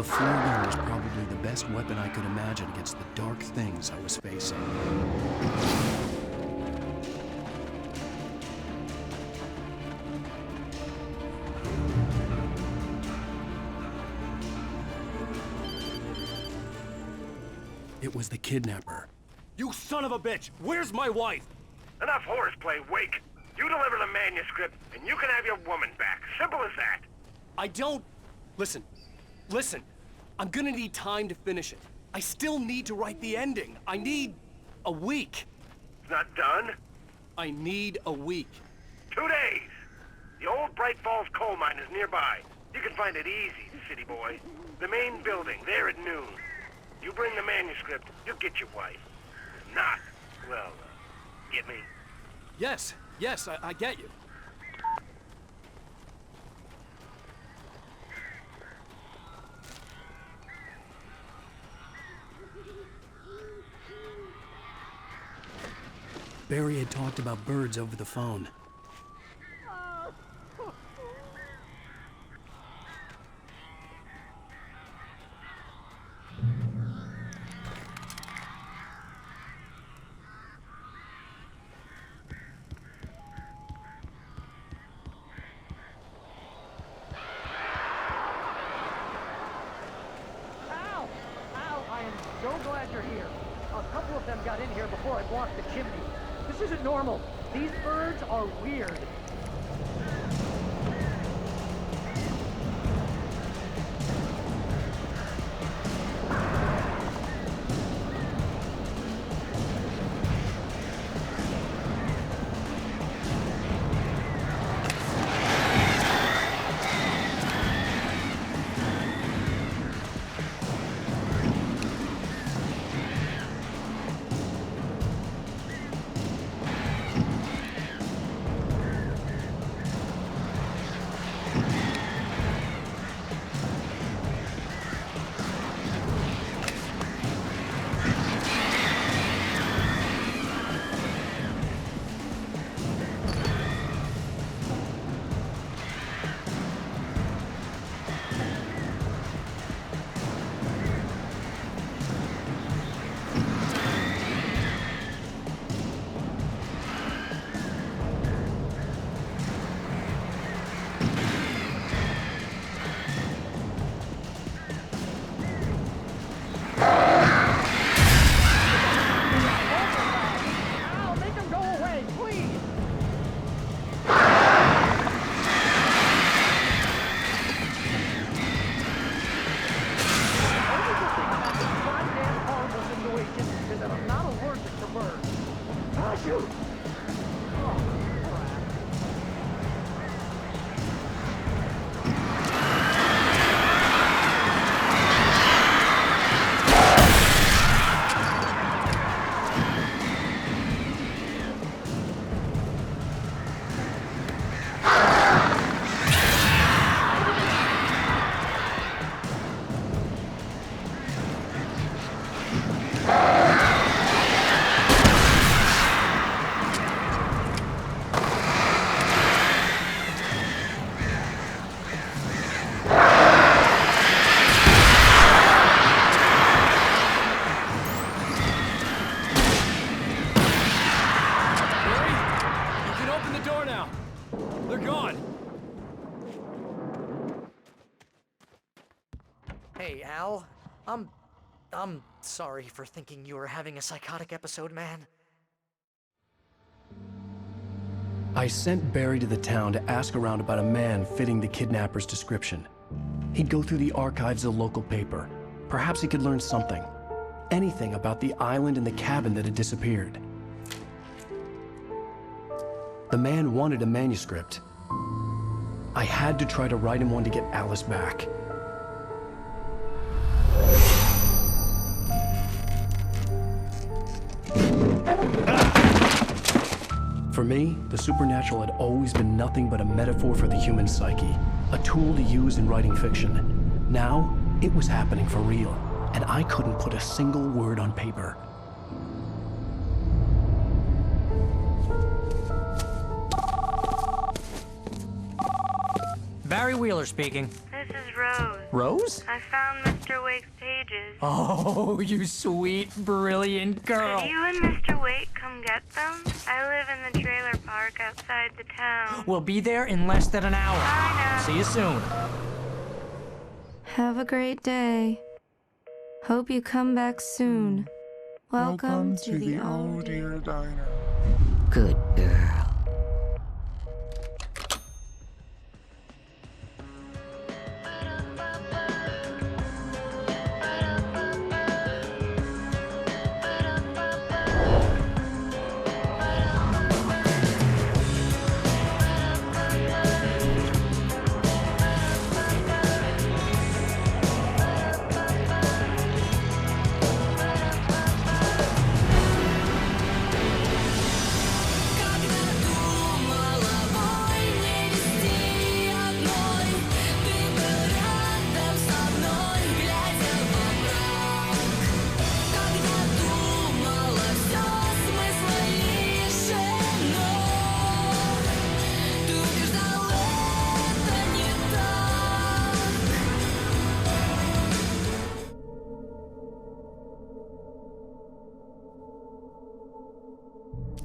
The flare gun was probably the best weapon I could imagine against the dark things I was facing. It was the kidnapper. You son of a bitch! Where's my wife? Enough horseplay, Wake. You deliver the manuscript, and you can have your woman back. Simple as that. I don't... Listen. I'm gonna need time to finish it. I still need to write the ending. I need a week. It's not done? I need a week. 2 days. The old Bright Falls coal mine is nearby. You can find it easy, city boy. The main building, there at noon. You bring the manuscript, you'll get your wife. If not, well, get me? Yes, I get you. Barry had talked about birds over the phone. So glad you're here. A couple of them got in here before I blocked the chimney. This isn't normal. These birds are weird. Hey, Al. I'm sorry for thinking you were having a psychotic episode, man. I sent Barry to the town to ask around about a man fitting the kidnapper's description. He'd go through the archives of the local paper. Perhaps he could learn something. Anything about the island and the cabin that had disappeared. The man wanted a manuscript. I had to try to write him one to get Alice back. For me, the supernatural had always been nothing but a metaphor for the human psyche, a tool to use in writing fiction. Now, it was happening for real, and I couldn't put a single word on paper. Barry Wheeler speaking. This is Rose. Rose? I found Mr. Wake's pages. Oh, you sweet, brilliant girl. Could you and Mr. Wake come get them? I live in the trailer park outside the town. We'll be there in less than an hour. Bye now. See you soon. Have a great day. Hope you come back soon. Welcome to the Oh Dear Diner. Good girl.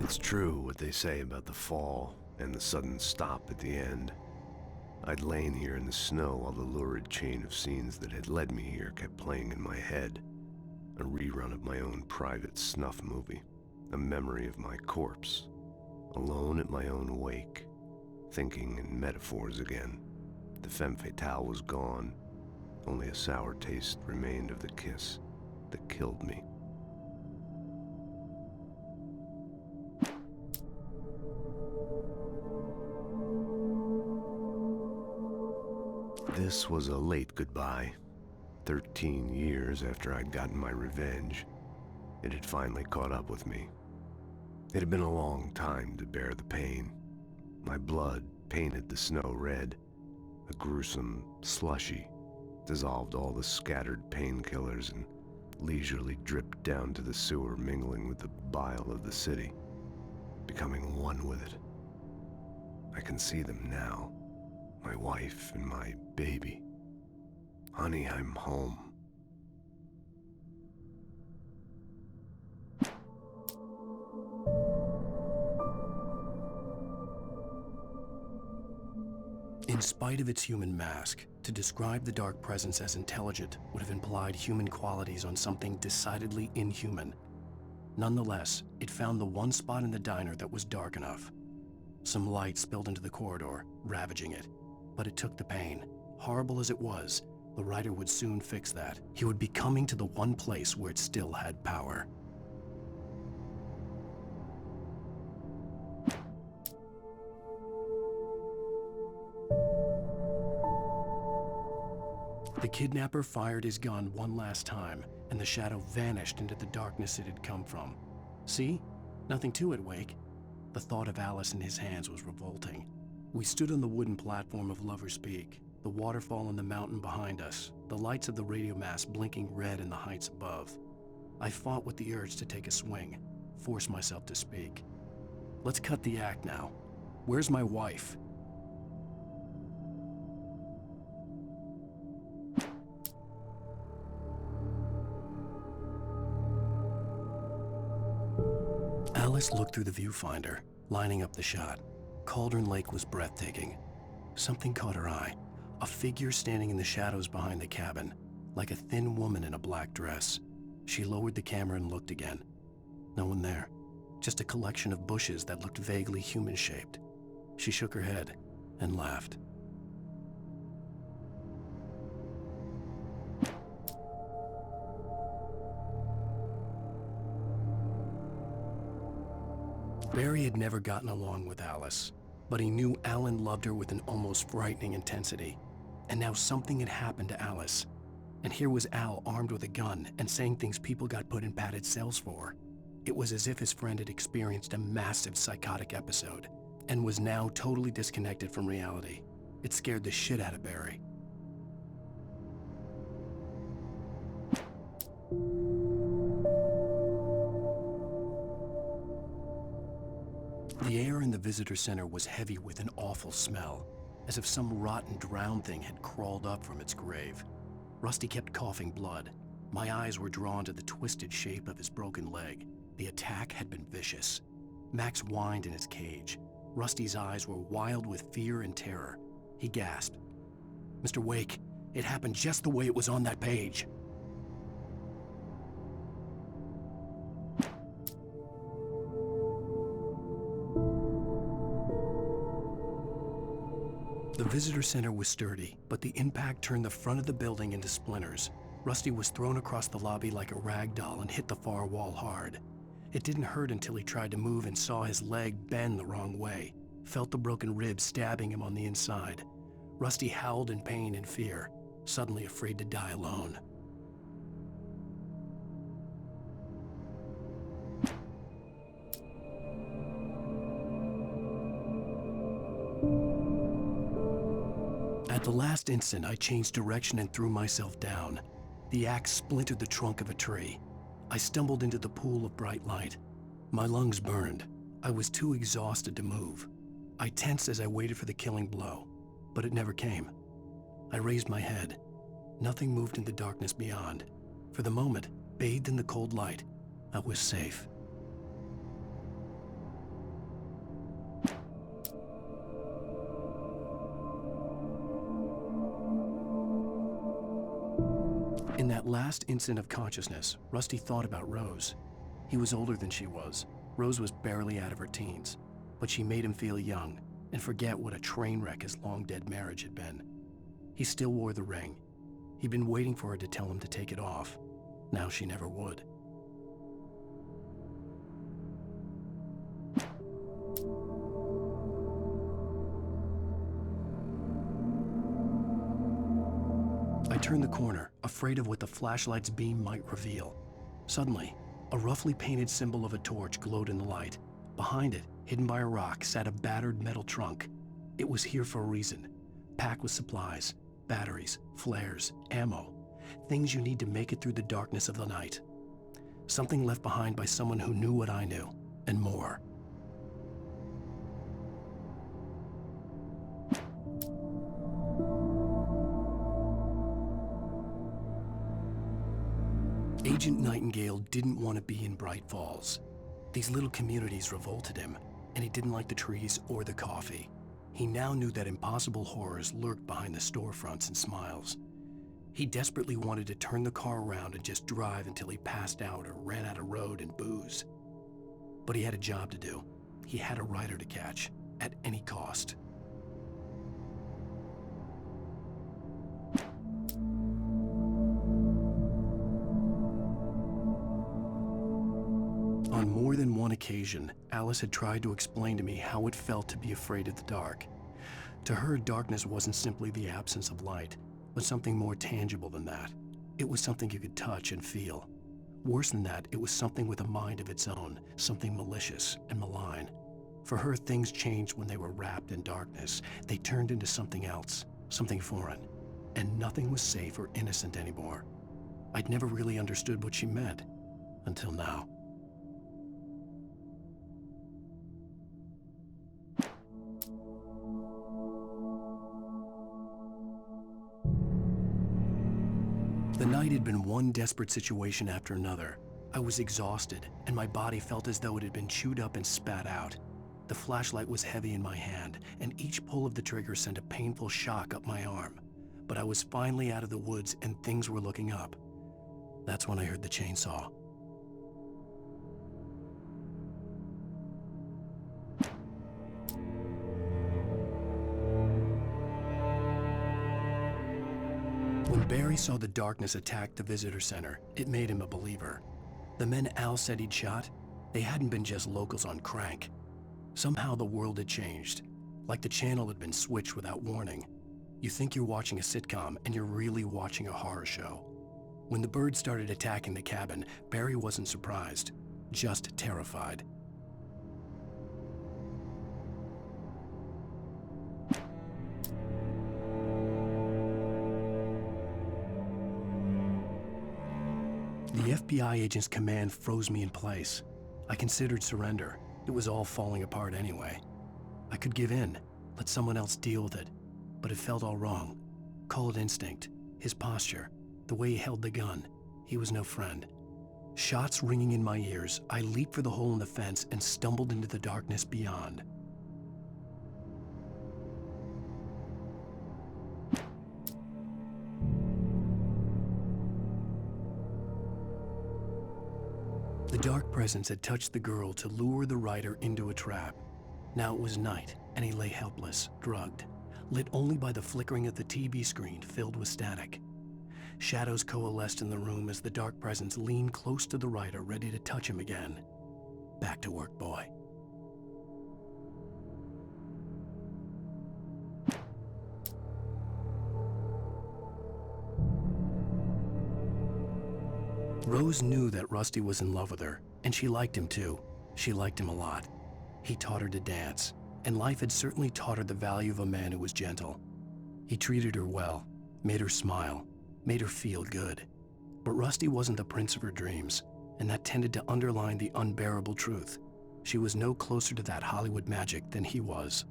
It's true what they say about the fall and the sudden stop at the end. I'd lain here in the snow while the lurid chain of scenes that had led me here kept playing in my head. A rerun of my own private snuff movie. A memory of my corpse. Alone at my own wake. Thinking in metaphors again. The femme fatale was gone. Only a sour taste remained of the kiss that killed me. This was a late goodbye. 13 years after I'd gotten my revenge, it had finally caught up with me. It had been a long time to bear the pain. My blood painted the snow red. A gruesome slushy dissolved all the scattered painkillers and leisurely dripped down to the sewer, mingling with the bile of the city, becoming one with it. I can see them now. My wife and my baby. Honey, I'm home. In spite of its human mask, to describe the dark presence as intelligent would have implied human qualities on something decidedly inhuman. Nonetheless, it found the one spot in the diner that was dark enough. Some light spilled into the corridor, ravaging it. But it took the pain. Horrible as it was, the writer would soon fix that. He would be coming to the one place where it still had power. The kidnapper fired his gun one last time, and the shadow vanished into the darkness it had come from. See? Nothing to it, Wake. The thought of Alice in his hands was revolting. We stood on the wooden platform of Lover's Peak, the waterfall on the mountain behind us, the lights of the radio mast blinking red in the heights above. I fought with the urge to take a swing, force myself to speak. Let's cut the act now. Where's my wife? Alice looked through the viewfinder, lining up the shot. Cauldron Lake was breathtaking. Something caught her eye. A figure standing in the shadows behind the cabin, like a thin woman in a black dress. She lowered the camera and looked again. No one there. Just a collection of bushes that looked vaguely human-shaped. She shook her head and laughed. Barry had never gotten along with Alice, but he knew Alan loved her with an almost frightening intensity. And now something had happened to Alice. And here was Al armed with a gun and saying things people got put in padded cells for. It was as if his friend had experienced a massive psychotic episode and was now totally disconnected from reality. It scared the shit out of Barry. The air in the visitor center was heavy with an awful smell, as if some rotten drowned thing had crawled up from its grave. Rusty kept coughing blood. My eyes were drawn to the twisted shape of his broken leg. The attack had been vicious. Max whined in his cage. Rusty's eyes were wild with fear and terror. He gasped. "Mr. Wake, it happened just the way it was on that page." The visitor center was sturdy, but the impact turned the front of the building into splinters. Rusty was thrown across the lobby like a rag doll and hit the far wall hard. It didn't hurt until he tried to move and saw his leg bend the wrong way, felt the broken rib stabbing him on the inside. Rusty howled in pain and fear, suddenly afraid to die alone. At the last instant, I changed direction and threw myself down. The axe splintered the trunk of a tree. I stumbled into the pool of bright light. My lungs burned. I was too exhausted to move. I tensed as I waited for the killing blow, but it never came. I raised my head. Nothing moved in the darkness beyond. For the moment, bathed in the cold light, I was safe. In that last instant of consciousness, Rusty thought about Rose. He was older than she was. Rose was barely out of her teens, but she made him feel young and forget what a train wreck his long-dead marriage had been. He still wore the ring. He'd been waiting for her to tell him to take it off. Now she never would. I turned the corner, afraid of what the flashlight's beam might reveal. Suddenly, a roughly painted symbol of a torch glowed in the light. Behind it, hidden by a rock, sat a battered metal trunk. It was here for a reason, packed with supplies, batteries, flares, ammo, things you need to make it through the darkness of the night. Something left behind by someone who knew what I knew, and more. Agent Nightingale didn't want to be in Bright Falls. These little communities revolted him, and he didn't like the trees or the coffee. He now knew that impossible horrors lurked behind the storefronts and smiles. He desperately wanted to turn the car around and just drive until he passed out or ran out of road and booze. But he had a job to do. He had a rider to catch, at any cost. On more than one occasion, Alice had tried to explain to me how it felt to be afraid of the dark. To her, darkness wasn't simply the absence of light, but something more tangible than that. It was something you could touch and feel. Worse than that, it was something with a mind of its own, something malicious and malign. For her, things changed when they were wrapped in darkness. They turned into something else, something foreign, and nothing was safe or innocent anymore. I'd never really understood what she meant, until now. The night had been one desperate situation after another. I was exhausted, and my body felt as though it had been chewed up and spat out. The flashlight was heavy in my hand, and each pull of the trigger sent a painful shock up my arm. But I was finally out of the woods, and things were looking up. That's when I heard the chainsaw. When Barry saw the darkness attack the visitor center, it made him a believer. The men Al said he'd shot, they hadn't been just locals on crank. Somehow the world had changed, like the channel had been switched without warning. You think you're watching a sitcom, and you're really watching a horror show. When the birds started attacking the cabin, Barry wasn't surprised, just terrified. The FBI agent's command froze me in place. I considered surrender. It was all falling apart anyway. I could give in, let someone else deal with it, but it felt all wrong. Call it instinct, his posture. The way he held the gun, he was no friend. Shots ringing in my ears, I leaped for the hole in the fence and stumbled into the darkness beyond. The dark presence had touched the girl to lure the rider into a trap. Now it was night, and he lay helpless, drugged, lit only by the flickering of the TV screen filled with static. Shadows coalesced in the room as the dark presence leaned close to the rider, ready to touch him again. Back to work, boy. Rose knew that Rusty was in love with her, and she liked him too. She liked him a lot. He taught her to dance, and life had certainly taught her the value of a man who was gentle. He treated her well, made her smile, made her feel good. But Rusty wasn't the prince of her dreams, and that tended to underline the unbearable truth. She was no closer to that Hollywood magic than he was.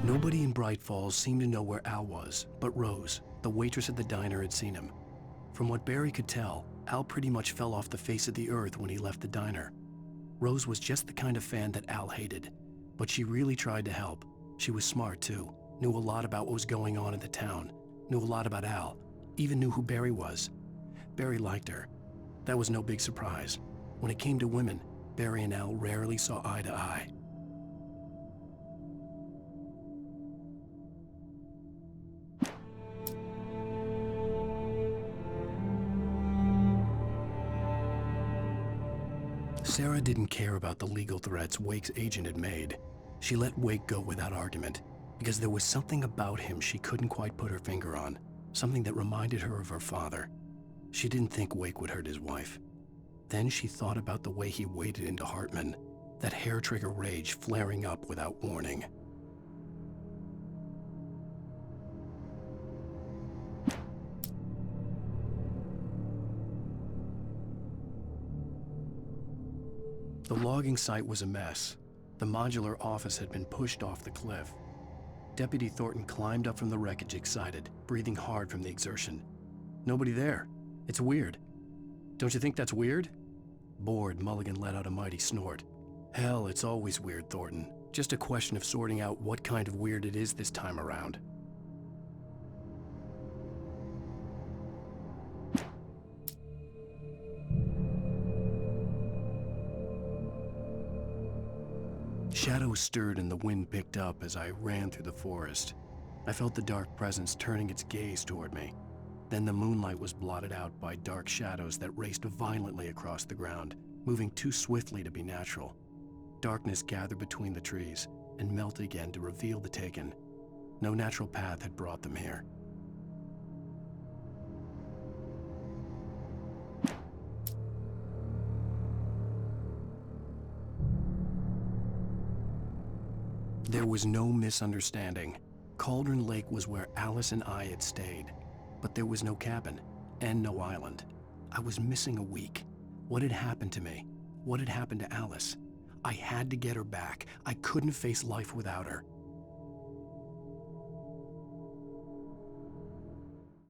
Nobody in Bright Falls seemed to know where Al was, but Rose, the waitress at the diner, had seen him. From what Barry could tell, Al pretty much fell off the face of the earth when he left the diner. Rose was just the kind of fan that Al hated, but she really tried to help. She was smart too, knew a lot about what was going on in the town, knew a lot about Al, even knew who Barry was. Barry liked her. That was no big surprise. When it came to women, Barry and Al rarely saw eye to eye. Sarah didn't care about the legal threats Wake's agent had made. She let Wake go without argument, because there was something about him she couldn't quite put her finger on, something that reminded her of her father. She didn't think Wake would hurt his wife. Then she thought about the way he waded into Hartman, that hair-trigger rage flaring up without warning. The logging site was a mess. The modular office had been pushed off the cliff. Deputy Thornton climbed up from the wreckage excited, breathing hard from the exertion. Nobody there. It's weird. Don't you think that's weird? Bored, Mulligan let out a mighty snort. Hell, it's always weird, Thornton. Just a question of sorting out what kind of weird it is this time around. Shadows stirred and the wind picked up as I ran through the forest. I felt the dark presence turning its gaze toward me. Then the moonlight was blotted out by dark shadows that raced violently across the ground, moving too swiftly to be natural. Darkness gathered between the trees and melted again to reveal the taken. No natural path had brought them here. There was no misunderstanding. Cauldron Lake was where Alice and I had stayed, but there was no cabin and no island. I was missing a week. What had happened to me? What had happened to Alice? I had to get her back. I couldn't face life without her.